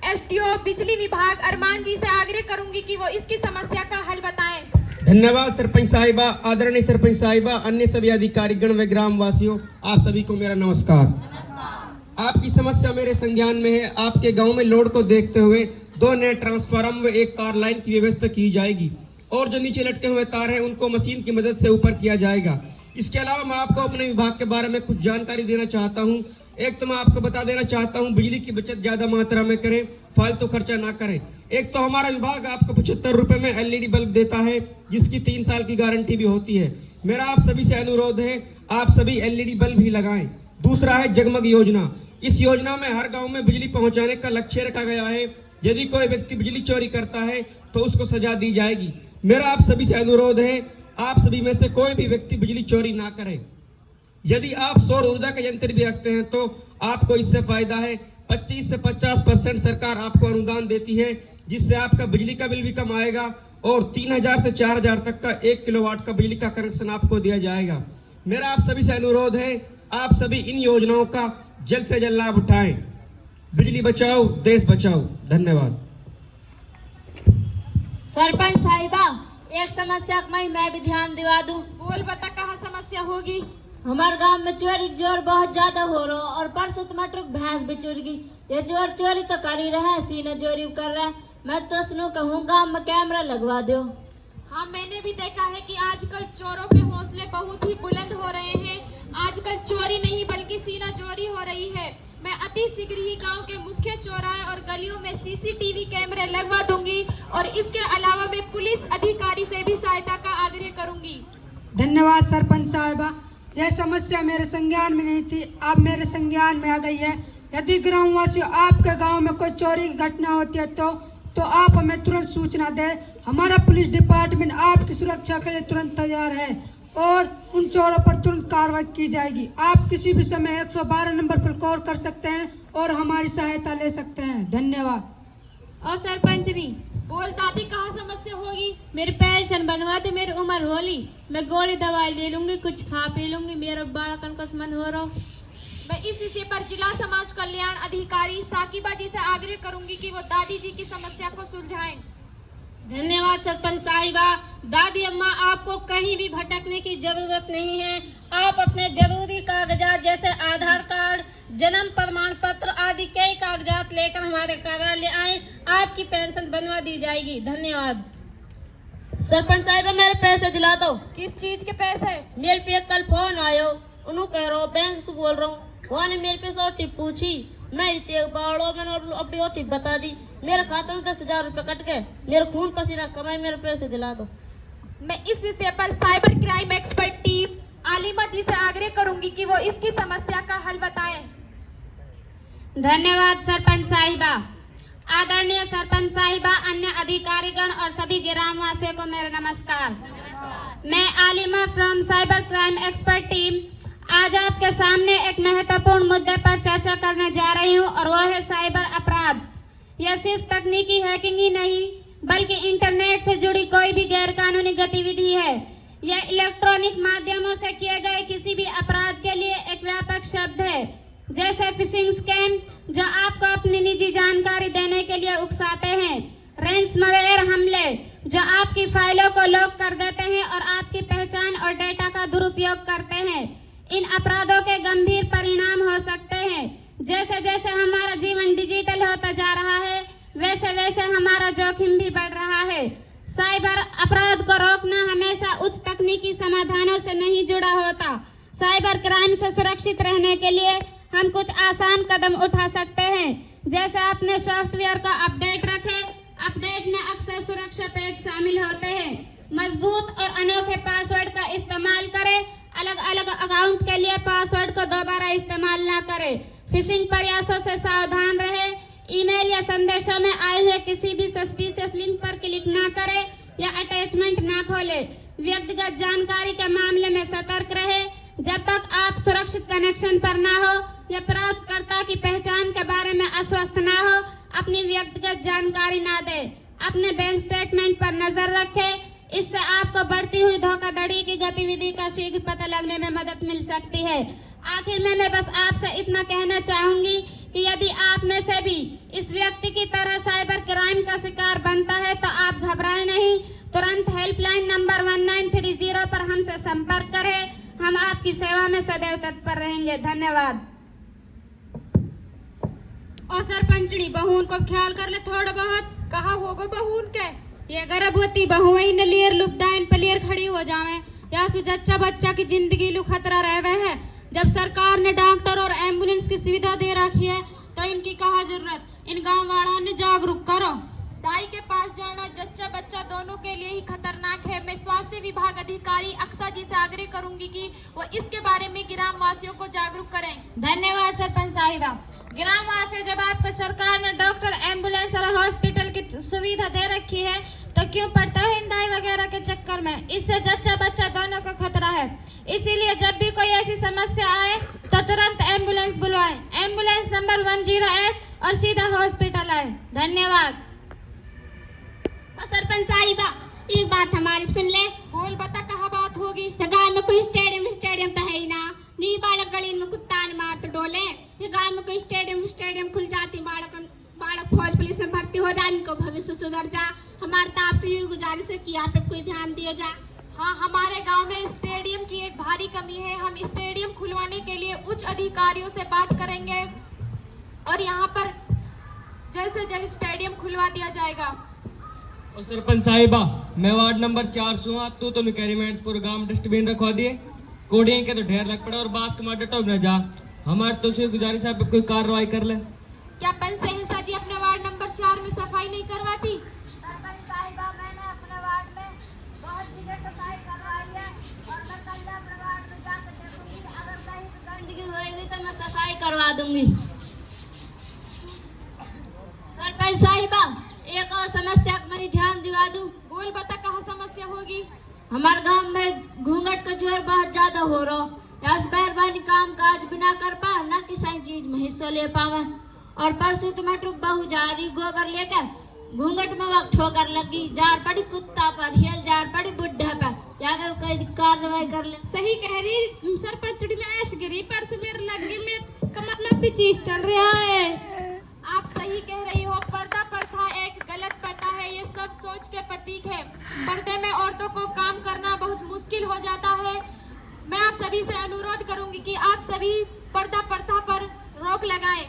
एसडीओ बिजली विभाग अरमान जी से आग्रह करूंगी कि वो इसकी समस्या का हल बताएं। धन्यवाद सरपंच साहिबा, आदरणीय सरपंच साहिबा, अन्य सभी अधिकारीगण व ग्राम वासियों, आप सभी को मेरा नमस्कार। आपकी समस्या मेरे संज्ञान में है। आपके गांव में लोड को देखते हुए 2 नए ट्रांसफार्मर व 1 तार लाइन की व्यवस्था की जाएगी और जो नीचे लटके हुए तार हैं उनको मशीन की मदद से ऊपर किया जाएगा। इसके अलावा मैं आपको अपने विभाग के बारे में कुछ जानकारी देना चाहता हूँ। एक तो मैं आपको बता देना चाहता हूँ, बिजली की बचत ज्यादा मात्रा में करें, फालतू खर्चा ना करें। एक तो हमारा विभाग आपको 75 रुपए में एलईडी बल्ब देता है, जिसकी 3 साल की गारंटी भी होती है। मेरा आप सभी से अनुरोध है, आप सभी एलईडी बल्ब ही लगाएं। दूसरा है जगमग योजना। इस योजना में हर गांव में बिजली पहुंचाने का लक्ष्य रखा गया है। यदि कोई व्यक्ति बिजली चोरी करता है तो उसको सजा दी जाएगी। मेरा आप सभी से अनुरोध है, आप सभी में से कोई भी व्यक्ति बिजली चोरी ना करे। यदि आप सौर ऊर्जा का यंत्र भी रखते हैं तो आपको इससे फायदा है। 25 से 50% सरकार आपको अनुदान देती है, जिससे आपका बिजली का बिल भी कम आएगा और 3000 से 4000 तक का 1 किलोवाट का बिजली का कनेक्शन आपको दिया जाएगा। मेरा आप सभी से अनुरोध है, आप सभी इन योजनाओं का जल्द से जल्द लाभ उठाएं। बिजली बचाओ, देश बचाओ। धन्यवाद। सरपंच साहिबा, एक समस्या मैं भी ध्यान दिवा दूं। बोल बता, कहाँ समस्या होगी? हमारे गांव में चोरी की जोर बहुत ज्यादा हो रहा और परसों टमाटर भैंस भी चुर गई। ये चोर चोरी तो कर ही रहा है, सीना चोरी कर रहा है। मैं तो सुनू कहूँ गांव में कैमरा लगवा दो। हाँ, मैंने भी देखा है कि आजकल चोरों के हौसले बहुत ही बुलंद हो रहे हैं। आजकल चोरी नहीं बल्कि सीना चोरी हो रही है। मैं अति शीघ्र ही गांव के मुख्य चौराहे और गलियों में सीसीटीवी कैमरे लगवा दूंगी और इसके अलावा मैं पुलिस अधिकारी से भी सहायता का आग्रह करूंगी। धन्यवाद सरपंच साहिबा। यह समस्या मेरे संज्ञान में नहीं थी, अब मेरे संज्ञान में आ गई है। यदि ग्रामवासियों आपके गांव में कोई चोरी की घटना होती है तो आप हमें तुरंत सूचना दें। हमारा पुलिस डिपार्टमेंट आपकी सुरक्षा के लिए तुरंत तैयार है और उन चोरों पर तुरंत कार्रवाई की जाएगी। आप किसी भी समय 112 नंबर पर कॉल कर सकते हैं और हमारी सहायता ले सकते हैं। धन्यवाद। और सरपंच जी, बोल दादी, कहाँ समस्या होगी? मेरी पेंशन बनवा दे, मेरी उम्र होली, मैं गोली दवाई ले लूंगी, कुछ खा पी लूंगी, मेरा बालकन का मन हो रहा। मैं इस विषय पर जिला समाज कल्याण अधिकारी साकिबा जी से आग्रह करूंगी कि वो दादी जी की समस्या को सुलझाएं। धन्यवाद सरपंच साहिबा। दादी अम्मा, आपको कहीं भी भटकने की जरूरत नहीं है। आप अपने जरूरी कागजात जैसे आधार कार्ड, जन्म प्रमाण पत्र आदि कई कागजात लेकर हमारे कार्यालय आए, आपकी पेंशन बनवा दी जाएगी। धन्यवाद। सरपंच साहिबा, मेरे पैसे दिला दो। किस चीज के पैसे? मेरे पे कल फोन आयो, उन्होंने कह रहा बैंक से बोल रहा हूँ, वहाँ ने मेरे पे से ओटीपी पूछी, मैं इतने बाड़ो मैंने अपनी ओटीपी बता दी, मेरे खाते में 10,000 रुपए कट गए, मेरे खून पसीना कमाई, मेरे पैसे दिला दो। मैं इस विषय पर साइबर क्राइम एक्सपर्ट टीम आलिमा जी से आग्रह करूंगी कि वो इसकी समस्या का हल बताएं। धन्यवाद सरपंच साहिबा। आदरणीय सरपंच साहिबा, अन्य अधिकारीगण और सभी ग्रामवासियों को मेरा नमस्कार। मैं Alima from cyber crime expert team आज आपके सामने एक महत्वपूर्ण मुद्दे पर चर्चा करने जा रही हूं और वो है साइबर अपराध। यह सिर्फ तकनीकी हैकिंग ही नहीं बल्कि इंटरनेट से जुड़ी कोई भी गैरकानूनी गतिविधि है। यह इलेक्ट्रॉनिक माध्यमों से किए गए किसी भी अपराध के लिए एक व्यापक शब्द है, जैसे फिशिंग स्कैम जो आपको अपनी निजी जानकारी देने के लिए उकसाते हैं, रैंसमवेयर हमले जो आपकी फाइलों को लॉक कर देते हैं और आपकी पहचान और डेटा का दुरुपयोग करते हैं। इन अपराधों के गंभीर परिणाम हो सकते हैं। जैसे जैसे हमारा जीवन डिजिटल होता जा रहा है वैसे वैसे हमारा जोखिम भी बढ़ रहा है। साइबर अपराध को रोकना हमेशा उच्च तकनीकी समाधानों से नहीं जुड़ा होता। साइबर क्राइम से सुरक्षित रहने के लिए हम कुछ आसान कदम उठा सकते हैं, जैसे अपने सॉफ्टवेयर को अपडेट रखें। अपडेट में अक्सर सुरक्षा पैच शामिल होते हैं। मजबूत और अनोखे पासवर्ड का इस्तेमाल करें। अलग अलग अकाउंट के लिए पासवर्ड को दोबारा इस्तेमाल ना करें। फिशिंग प्रयासों से सावधान रहें। ईमेल या संदेशों में आए हुए किसी भी सस्पिशियस लिंक पर क्लिक ना करें या अटैचमेंट ना खोलें। व्यक्तिगत जानकारी के मामले में सतर्क रहें। जब तक आप सुरक्षित कनेक्शन पर ना हो या प्राप्तकर्ता की पहचान के बारे में आश्वस्त ना हो, अपनी व्यक्तिगत जानकारी ना दें। अपने बैंक स्टेटमेंट पर नजर रखें, इससे आपको बढ़ती हुई धोखाधड़ी की गतिविधि का शीघ्र पता लगने में मदद मिल सकती है। आखिर में मैं बस आपसे इतना कहना चाहूंगी कि यदि आप में से भी इस व्यक्ति की तरह साइबर क्राइम का शिकार बनता है तो आप घबराएं नहीं, तुरंत हेल्पलाइन नंबर 1930 पर हमसे संपर्क करें। हम आपकी सेवा में सदैव तत्पर रहेंगे। धन्यवाद। और सरपंचनी बहून को ख्याल कर ले थोड़ा बहुत। कहा होगा बहून के? ये गर्भवती बहु ही न लियर लुपदाइन पलियर खड़ी हो जावे या सुजच्चा बच्चा की जिंदगी लू खतरा रहे है। जब सरकार ने डॉक्टर और एम्बुलेंस की सुविधा दे रखी है तो इनकी कहा जरूरत। इन गाँव वालों ने जागरूक करो। दाई के पास जाना जच्चा बच्चा दोनों के लिए ही खतरनाक है। मैं स्वास्थ्य विभाग अधिकारी अक्सा जी से आग्रह करूंगी कि वो इसके बारे में ग्राम वासियों को जागरूक करें। धन्यवाद सरपंच साहिबा। ग्रामवासी, जब आपको सरकार ने डॉक्टर, एम्बुलेंस और हॉस्पिटल की सुविधा दे रखी है तो क्यों पड़ता है इन दाई वगैरह के चक्कर में? इससे जच्चा बच्चा दोनों को खतरा है। इसीलिए जब भी कोई ऐसी समस्या आए तो तुरंत एम्बुलेंस बुलवाएं। एम्बुलेंस नंबर 108 और सीधा हॉस्पिटल आए। धन्यवाद। सरपंच साहिबा, एक बात हमारी सुन ले। बोल बता, कहाँ बात होगी? गाँव में कोई स्टेडियम तो है ही ना। नी बालक गली में कुत्ता ने मार तो डोले। ये गाँव में कोई स्टेडियम खुल जाती, बालक फौज पुलिस में भर्ती हो जाए, इनको भविष्य सुधर जा। हमारे तो आपसे यही गुजारिश है कि यहाँ पे कोई ध्यान दिया जा। हाँ, हमारे गांव में स्टेडियम की एक भारी कमी है। हम स्टेडियम खुलवाने के लिए उच्च अधिकारियों से बात करेंगे और यहाँ पर जल्द से जल्द स्टेडियम खुलवा दिया जाएगा। और सरपंच साहिबा, मैं वार्ड नंबर 4 से हूँ। तू तो कैरीमेंट पूरे गांव डस्टबिन रखवा दिए, कोडिंग के तो ढेर रख पड़ा और बांस के मार डटो न जा। हमारे तो से गुजारिश है कोई कार्रवाई कर ले। क्या पंच सहसा जी अपने वार्ड नंबर 4 में सफाई नहीं करवाती? सरपंच साहिबा, मैंने अपने वार्ड में बहुत जगह सफाई करवाई है और मैं कल अपने वार्ड में जाकर देखूंगी। अगर कहीं गंदगी होएगी तो मैं सफाई करवा दूंगी। सरपंच साहिबा, एक और समस्या को मैं ध्यान दिवा दूं। बोल बता, कहाँ समस्या होगी? हमारे गांव में घूंघट का जोर बहुत ज्यादा हो रहा। मेहरबानी काम काज बिना कर पा ना किसी चीज में हिस्सा ले पावे। और परसों तो मैं बहू जा रही गोबर लेकर, घूंघट में वक्त ठोकर लगी, जार पड़ी कुत्ता पर, हिल जार पड़ी बुढ़ा पर। जाकर कोई कार्रवाई कर ले। सही कह रही सरपंच में ऐसे गिरी पर से मेरे लगी में कमर में भी चीज चल रहा है। आप सही कह रही हो। पर्दा प्रथा एक गलत प्रथा है। ये सब सोच के प्रतीक है। पर्दे में औरतों को काम करना बहुत मुश्किल हो जाता है। मैं आप सभी से अनुरोध करूंगी कि आप सभी पर्दा प्रथा पर रोक लगाएं।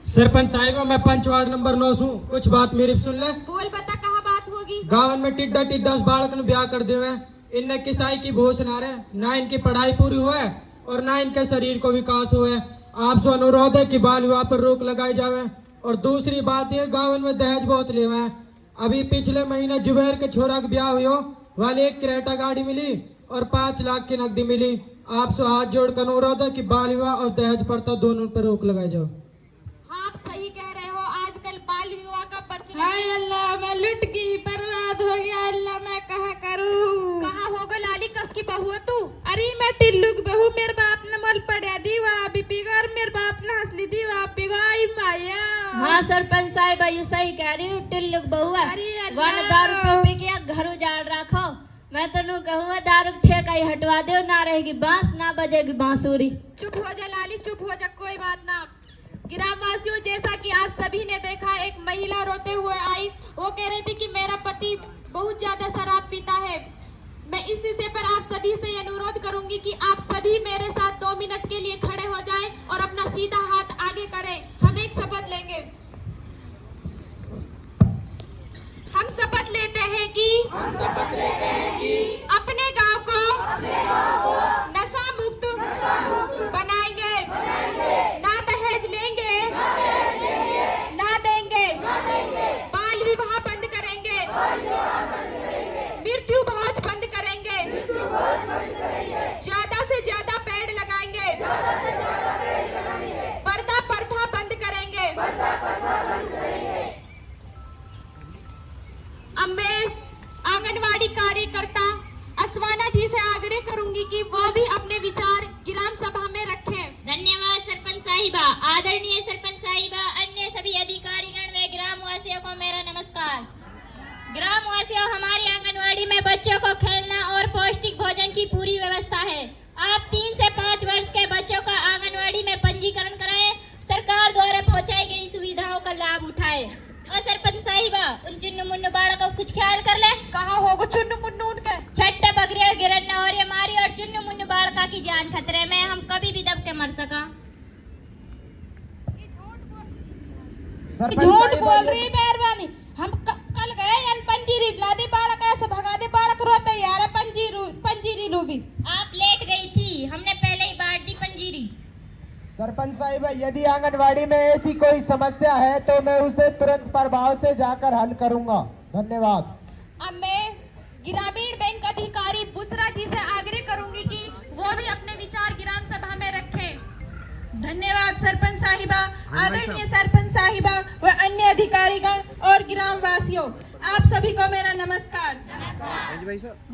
सरपंच साहिबा, मैं पंच वार्ड नंबर 9 से हूँ। कुछ बात मेरी सुन ले। बोल बता, कहाँ बात होगी? गाँव में टिड्डा बालक ने ब्याह कर दिए। इनने किसाई की भोज ना रहे, ना इनकी पढ़ाई पूरी हुए और ना इनके शरीर को विकास हुए। आपसे अनुरोध है कि बाल विवाह पर रोक लगाई जावे। और दूसरी बात ये, गाँव में दहेज बहुत ले हैं। अभी पिछले महीने जुबैर के छोरा का ब्याह हुआ, वाले एक क्रेटा गाड़ी मिली और 5 लाख की नकदी मिली। आपसे हाथ जोड़कर अनुरोध है कि बाल विवाह और दहेज प्रथा दोनों पर रोक लगाई जाओ। हाँ, आप सही कह रहे हो। आजकल बाल विवाह का प्रचलन। हाय अल्लाह, मैं लुट गई, बर्बाद हो गया। अल्लाह, मैं कहाँ करूँ? कहाँ होगा लाली, कस की बहू है तू? अरे मैं टिल्लू की बहू, मेरे बाप ने मोल पड़ा दीवा अभी पिगोर, मेरे बाप ने हंसली दीवा पिगोई माया। हाँ सरपंच साहिबा, ये सही कह रही हूँ। टिल्लू बहू है, अरे वन दारू पी के घर उजाड़ रखो। मैं तेनू कहूँगा दारू ठेका ही हटवा दो, ना रहेगी बांस ना बजेगी बांसुरी। चुप हो जा लाली, चुप हो जा, कोई बात ना। ग्रामवासियों, जैसा कि आप सभी ने देखा, एक महिला रोते हुए आई। वो कह रही थी कि मेरा पति बहुत ज्यादा शराब पीता है। मैं इस विषय पर आप सभी से अनुरोध करूंगी कि आप सभी मेरे साथ 2 मिनट के लिए खड़े हो जाएं और अपना सीधा हाथ आगे करें। हम एक शपथ लेंगे। हम शपथ लेते हैं कि अपने गांव को नशा मुक्त बनाएंगे, ना दहेज लेंगे, ना देंगे, बाल विवाह बंद करेंगे, मृत्यु भोज बंद करेंगे, ज्यादा से ज्यादा पेड़ लगाएंगे, पर्दा प्रथा बंद करेंगे। अब मैं आंगनवाड़ी कार्यकर्ता असवाना जी से आग्रह करूंगी कि वो भी अपने विचार ग्राम सभा में रखें। धन्यवाद सरपंच साहिबा। आदरणीय सरपंच साहिबा, अन्य सभी अधिकारीगण व ग्रामवासियों को मेरा नमस्कार। ग्रामवासियों, हमारी आंगनवाड़ी में बच्चों को खेलना और पौष्टिक भोजन की पूरी व्यवस्था है। आप 3 से 5 वर्ष के बच्चों का आंगनवाड़ी में पंजीकरण कराएं। सरकार द्वारा पहुंचाई गई सुविधाओं का लाभ उठाएं। और सरपंच साहिबा, उन चुन्नू मुन्नू बालकों को कुछ ख्याल कर ले। कहाँ होगा चुन्नू मुन्नू उनके? छट्टा बकरिया गिरन न और ये मारी और चुन्नू मुन्नू बालका की जान खतरे में, हम कभी भी दब के मर सका। झूठ बोल रही मेहरबानी। हम कल गए पंजीरी नदी बालक ऐसे भगा दे, बालक रोते यार पंजीरी लूबी। आप लेट गई थी, हमने पहले ही बांट दी पंजीरी। सरपंच साहिब, यदि आंगनवाड़ी में ऐसी कोई समस्या है तो मैं उसे तुरंत प्रभाव से जाकर हल करूंगा। धन्यवाद। अब मैं ग्रामीण बैंक अधिकारी बुसरा जी से आग्रह करूंगी कि वो भी अपने विचार ग्राम सभा में रखें। धन्यवाद सरपंच साहिबा। आदरणीय सरपंच साहिबा व अन्य अधिकारीगण और ग्रामवासियों, आप सभी को मेरा नमस्कार।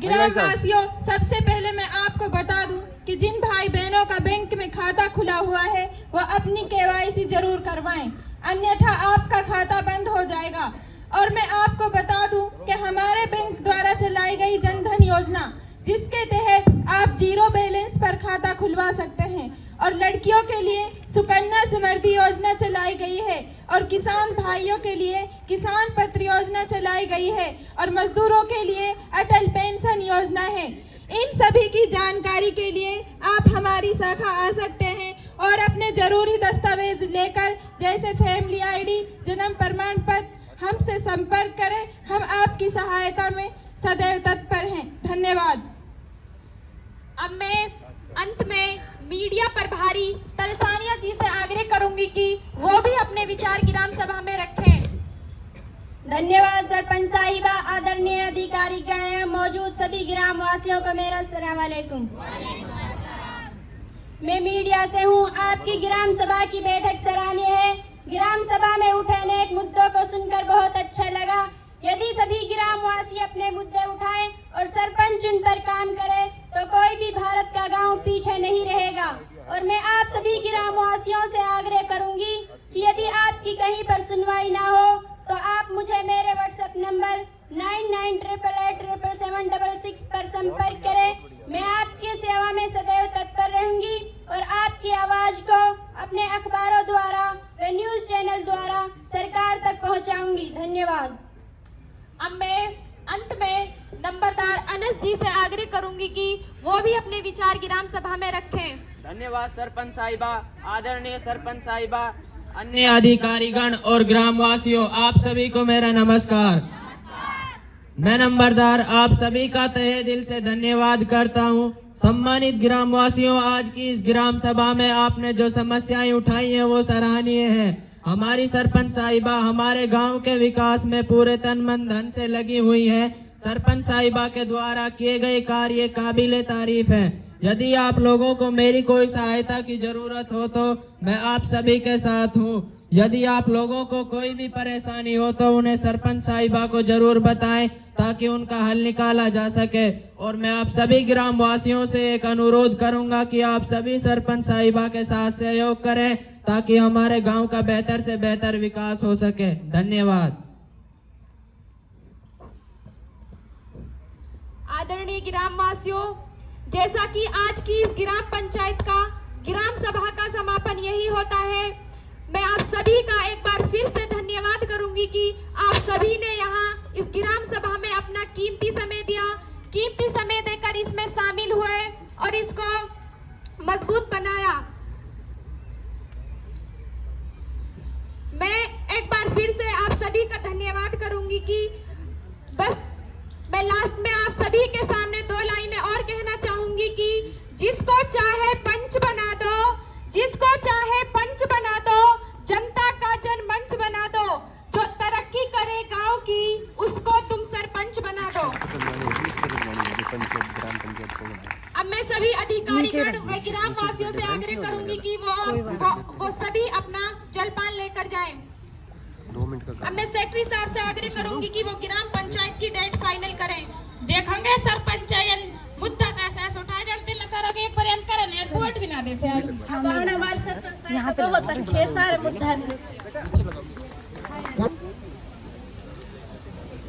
ग्रामवासियों, सबसे पहले मैं आपको बता दूं कि जिन भाई बहनों का बैंक में खाता खुला हुआ है वह अपनी KYC जरूर करवाएं, अन्यथा आपका खाता बंद हो जाएगा। और मैं आपको बता दूं कि हमारे बैंक द्वारा चलाई गई जनधन योजना, जिसके तहत आप 0 बैलेंस पर खाता खुलवा सकते हैं, और लड़कियों के लिए सुकन्या समृद्धि योजना चलाई गई है और किसान भाइयों के लिए किसान पत्र योजना चलाई गई है और मजदूरों के लिए अटल पेंशन योजना है। इन सभी की जानकारी के लिए आप हमारी शाखा आ सकते हैं और अपने जरूरी दस्तावेज लेकर जैसे फैमिली आईडी, जन्म प्रमाण पत्र हमसे संपर्क करें। हम आपकी सहायता में सदैव तत्पर हैं। धन्यवाद। अब मैं अंत में मीडिया प्रभारी तलसानिया जी से आग्रह करूंगी कि वो भी अपने विचार ग्राम सभा में रखें। धन्यवाद सरपंच साहिबा, आदरणीय अधिकारी गण, मौजूद सभी ग्राम वासियों को मेरा अस्सलाम वालेकुम। मैं मीडिया से हूँ। आपकी ग्राम सभा की बैठक सराहनीय है। ग्राम सभा में उठे अनेक मुद्दों को सुनकर बहुत अच्छा लगा। यदि सभी ग्रामवासी अपने मुद्दे उठाएं और सरपंच उन पर काम करे तो कोई भी भारत का गांव पीछे नहीं रहेगा। और मैं आप सभी ग्रामवासियों से आग्रह करूंगी कि यदि आपकी कहीं पर सुनवाई ना हो तो आप मुझे मेरे व्हाट्सएप नंबर 9988877766 पर संपर्क करें। मैं आपकी सेवा में सदैव तत्पर रहूंगी और आपकी आवाज को अपने अखबारों द्वारा व न्यूज चैनल द्वारा सरकार तक पहुंचाऊंगी। धन्यवाद। अब मैं अंत में नंबरदार अनस जी से आग्रह करूंगी कि वो भी अपने विचार ग्राम सभा में रखें। धन्यवाद सरपंच साहिबा, आदरणीय सरपंच साहिबा, अन्य अधिकारीगण और ग्रामवासियों, आप सभी को मेरा नमस्कार। मैं नंबरदार आप सभी का तहे दिल से धन्यवाद करता हूं। सम्मानित ग्रामवासियों, आज की इस ग्राम सभा में आपने जो समस्याएं उठाई हैं वो सराहनीय है। हमारी सरपंच साहिबा हमारे गांव के विकास में पूरे तन मन धन से लगी हुई है। सरपंच साहिबा के द्वारा किए गए कार्य काबिले तारीफ है। यदि आप लोगों को मेरी कोई सहायता की जरूरत हो तो मैं आप सभी के साथ हूँ। यदि आप लोगों को कोई भी परेशानी हो तो उन्हें सरपंच साहिबा को जरूर बताएं ताकि उनका हल निकाला जा सके। और मैं आप सभी ग्राम वासियों से एक अनुरोध करूंगा कि आप सभी सरपंच साहिबा के साथ सहयोग करें ताकि हमारे गांव का बेहतर से बेहतर विकास हो सके। धन्यवाद। आदरणीय ग्रामवासियों, जैसा कि आज की इस ग्राम पंचायत का ग्राम सभा का समापन यही होता है, मैं आप सभी का एक बार फिर से धन्यवाद करूंगी कि आप सभी ने यहाँ इस ग्राम सभा में अपना कीमती समय दिया, कीमती समय देकर इसमें शामिल हुए और इसको मजबूत बनाया। मैं एक बार फिर से आप सभी का धन्यवाद करूंगी कि बस मैं लास्ट में आप सभी के सामने 2 लाइनें और कहना चाहूंगी कि जिसको चाहे पंच बना दो, जिसको चाहे पंच बना दो, जनता का जनमंच बना दो, जो तरक्की करे गांव की उसको तुम सरपंच बना दो। अब मैं सभी अधिकारीगण व ग्राम वासियों से आग्रह करूंगी कि वो सभी अपना जलपान लेकर जाएं। अब मैं सेक्रेटरी साहब से आग्रह करूंगी कि वो ग्राम पंचायत की डेट फाइनल करें। देखेंगे सरपंच मुद्दा कैसा उठा जानते न करोगे एक बार हम करें रिपोर्ट भी ना दे से यहाँ पे बहुत अच्छे सारे मुद्दा है।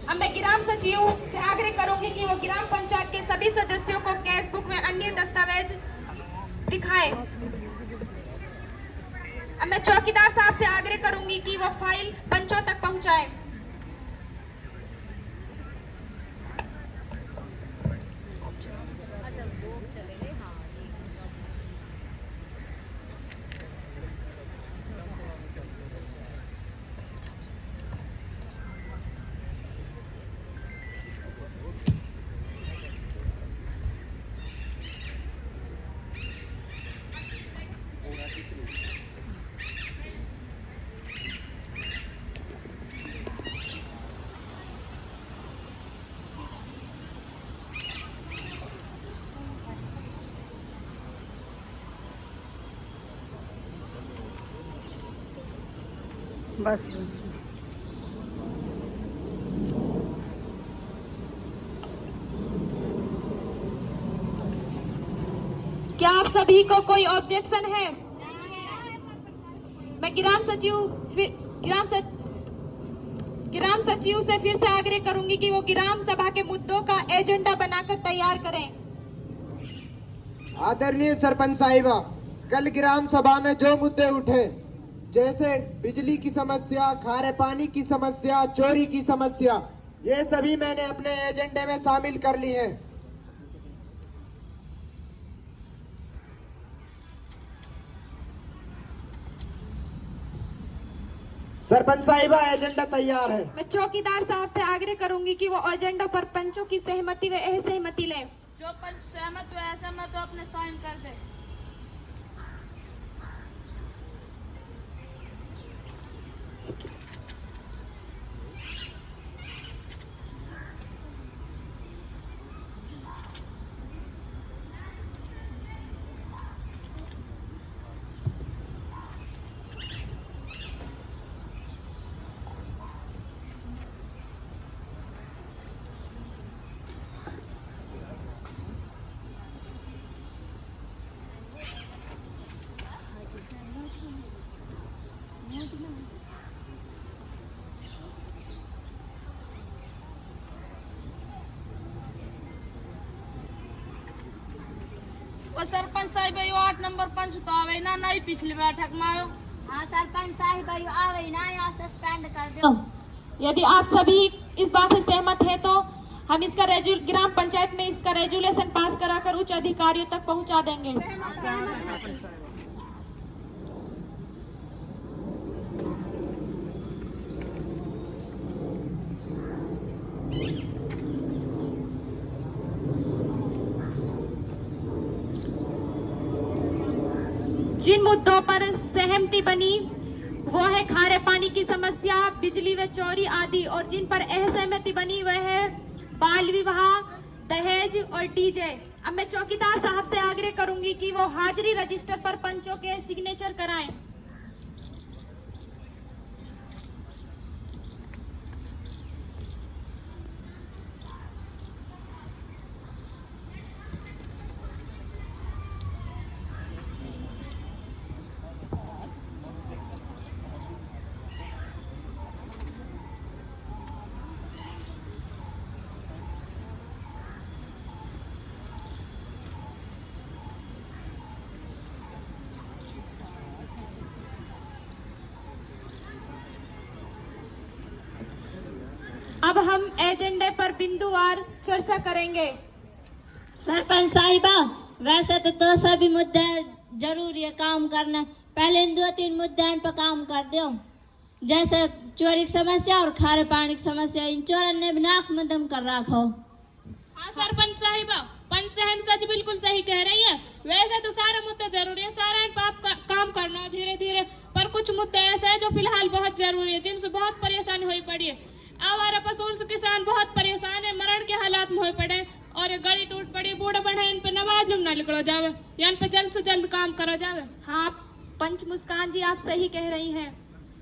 अब मैं ग्राम सचिव से आग्रह करूंगी कि वो ग्राम पंचायत के सभी सदस्यों को कैश बुक में अन्य दस्तावेज दिखाएं। अब मैं चौकीदार साहब से आग्रह करूंगी कि वो फाइल पंचों तक पहुंचाए। बस क्या आप सभी को कोई ऑब्जेक्शन है? मैं ग्राम सचिव से फिर से आग्रह करूंगी कि वो ग्राम सभा के मुद्दों का एजेंडा बनाकर तैयार करें। आदरणीय सरपंच साहिबा, कल ग्राम सभा में जो मुद्दे उठे, जैसे बिजली की समस्या, खारे पानी की समस्या, चोरी की समस्या, ये सभी मैंने अपने एजेंडे में शामिल कर ली है। सरपंच साहिबा, एजेंडा तैयार है। मैं चौकीदार साहब से आग्रह करूंगी कि वो एजेंडा पर पंचों की सहमति व असहमति लें। जो पंच सहमत हुए असहमत हो अपने साइन कर दे। वो सरपंच साहिब 8 नंबर पंच तो आवे ना नहीं पिछली बैठक में आयो। हाँ सरपंच साहिब आवे ना यहाँ सस्पेंड कर दो। यदि आप सभी इस बात से सहमत हैं तो हम इसका ग्राम पंचायत में इसका रेजुलेशन पास कराकर उच्च अधिकारियों तक पहुंचा देंगे। जिन मुद्दों पर सहमति बनी वो है खारे पानी की समस्या, बिजली व चोरी आदि, और जिन पर असहमति बनी वह है बाल विवाह, दहेज और डीजे। अब मैं चौकीदार साहब से आग्रह करूंगी कि वो हाजिरी रजिस्टर पर पंचों के सिग्नेचर कराएं। अब हम एजेंडे पर बिंदुवार चर्चा करेंगे। सरपंच साहिबा, वैसे तो सभी मुद्दे जरूरी है काम करना, पहले इन 2-3 मुद्दों पर काम कर दो, जैसे चोरी की समस्या और खारे पानी की समस्या। इन चोरन ने नाक में दम कर रखो। हाँ सरपंच साहिबा, पंच सहन सच बिल्कुल सही कह रही है। वैसे तो सारे मुद्दे जरूरी है, सारा इन पर काम करना है धीरे धीरे, पर कुछ मुद्दे ऐसे हैं जो फिलहाल बहुत जरूरी है, जिनसे बहुत परेशानी हुई पड़ी है। आवारा पशु किसान बहुत परेशान है, मरण के हालात में हुए पड़े, और गली टूट पड़ी, बूढ़े बढ़े, इन पे नमाज न निकलो जावे, या इन पे जल्द से जल्द काम करो जावे। हाँ पंच मुस्कान जी, आप सही कह रही हैं।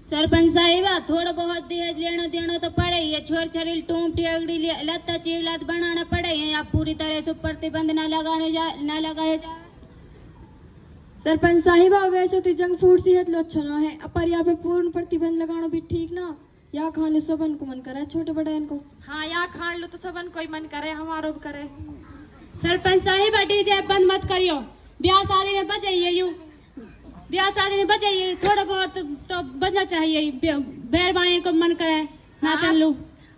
सरपंच साहिबा, थोड़ा बहुत दहेज लेना देना तो पड़े, ये छोर छरील टूम टेगड़ी लत्ता चिड़लत बनाना पड़े, आप पूरी तरह से प्रतिबंध न लगाए जाए। सरपंच साहिबा, वैसे तो जंक फूड सेहत लो अच्छा ना है, पर यहाँ पे पूर्ण प्रतिबंध लगाना भी ठीक ना। या खान लो सबन को मन करे, छोटे बड़े इनको। हाँ या खान लो तो सबन कोई मन करे, हमारो भी करे। सरपंच साहिबा, डीजे बंद मत करियो, ब्याह शादी में बजाइए, यूं ब्याह शादी में बजाइए, थोड़ा बहुत तो बजना चाहिए, मेहरबानी को मन करे नाचन लो।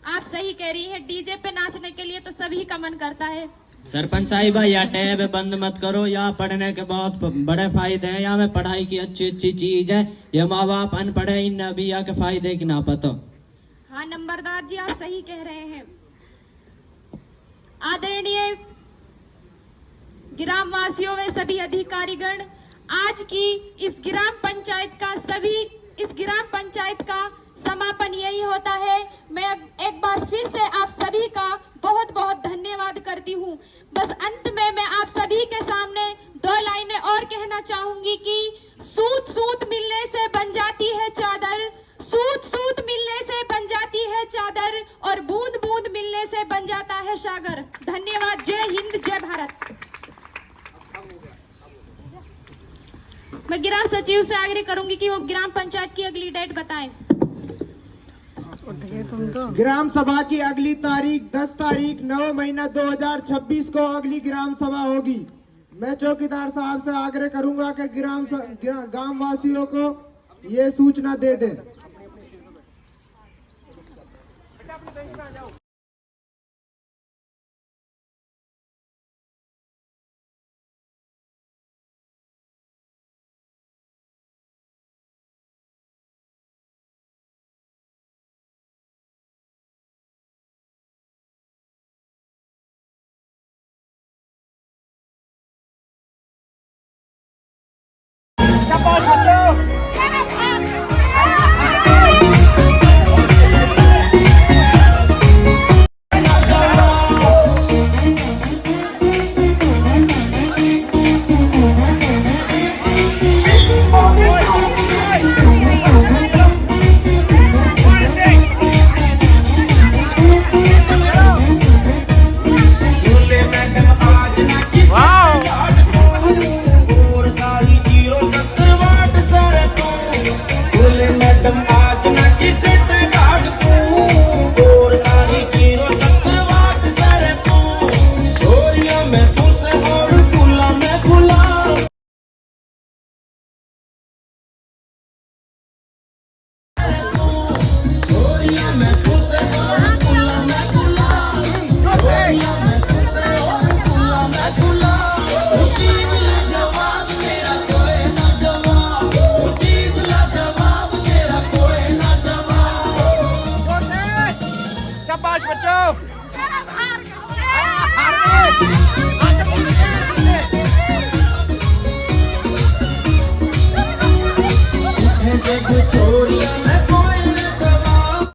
आप सही कह रही है, डीजे पे नाचने के लिए तो सभी का मन करता है। सरपंच साहिबा, या टैब बंद मत करो, यहाँ पढ़ने के बहुत बड़े फायदे हैं, यहाँ में पढ़ाई की अच्छी अच्छी चीज है, ये माँ बाप अनपढ़ है, इन अभी यहाँ के फायदे की ना पता। हाँ नंबरदार जी, आप सही कह रहे हैं। आदरणीय ग्राम वासियों व सभी अधिकारीगण, आज की इस ग्राम पंचायत का समापन यही होता है। मैं एक बार फिर से आप सभी का बहुत बहुत धन्यवाद करती हूँ। बस अंत में मैं आप सभी के सामने 2 लाइनें और कहना चाहूंगी कि सूत सूत मिलने से बन जाती है चादर, सूत सूत मिलने से बन जाती है चादर, और बूंद बूंद मिलने से बन जाता है सागर। धन्यवाद। जय हिंद, जय भारत। मैं ग्राम सचिव से आग्रह करूंगी कि वो ग्राम पंचायत की अगली डेट बताएं। ग्राम सभा की अगली तारीख 10 तारीख 9 महीना 2026 को अगली ग्राम सभा होगी। मैं चौकीदार साहब से आग्रह करूंगा कि गांव वासियों को ये सूचना दे दें। छोड़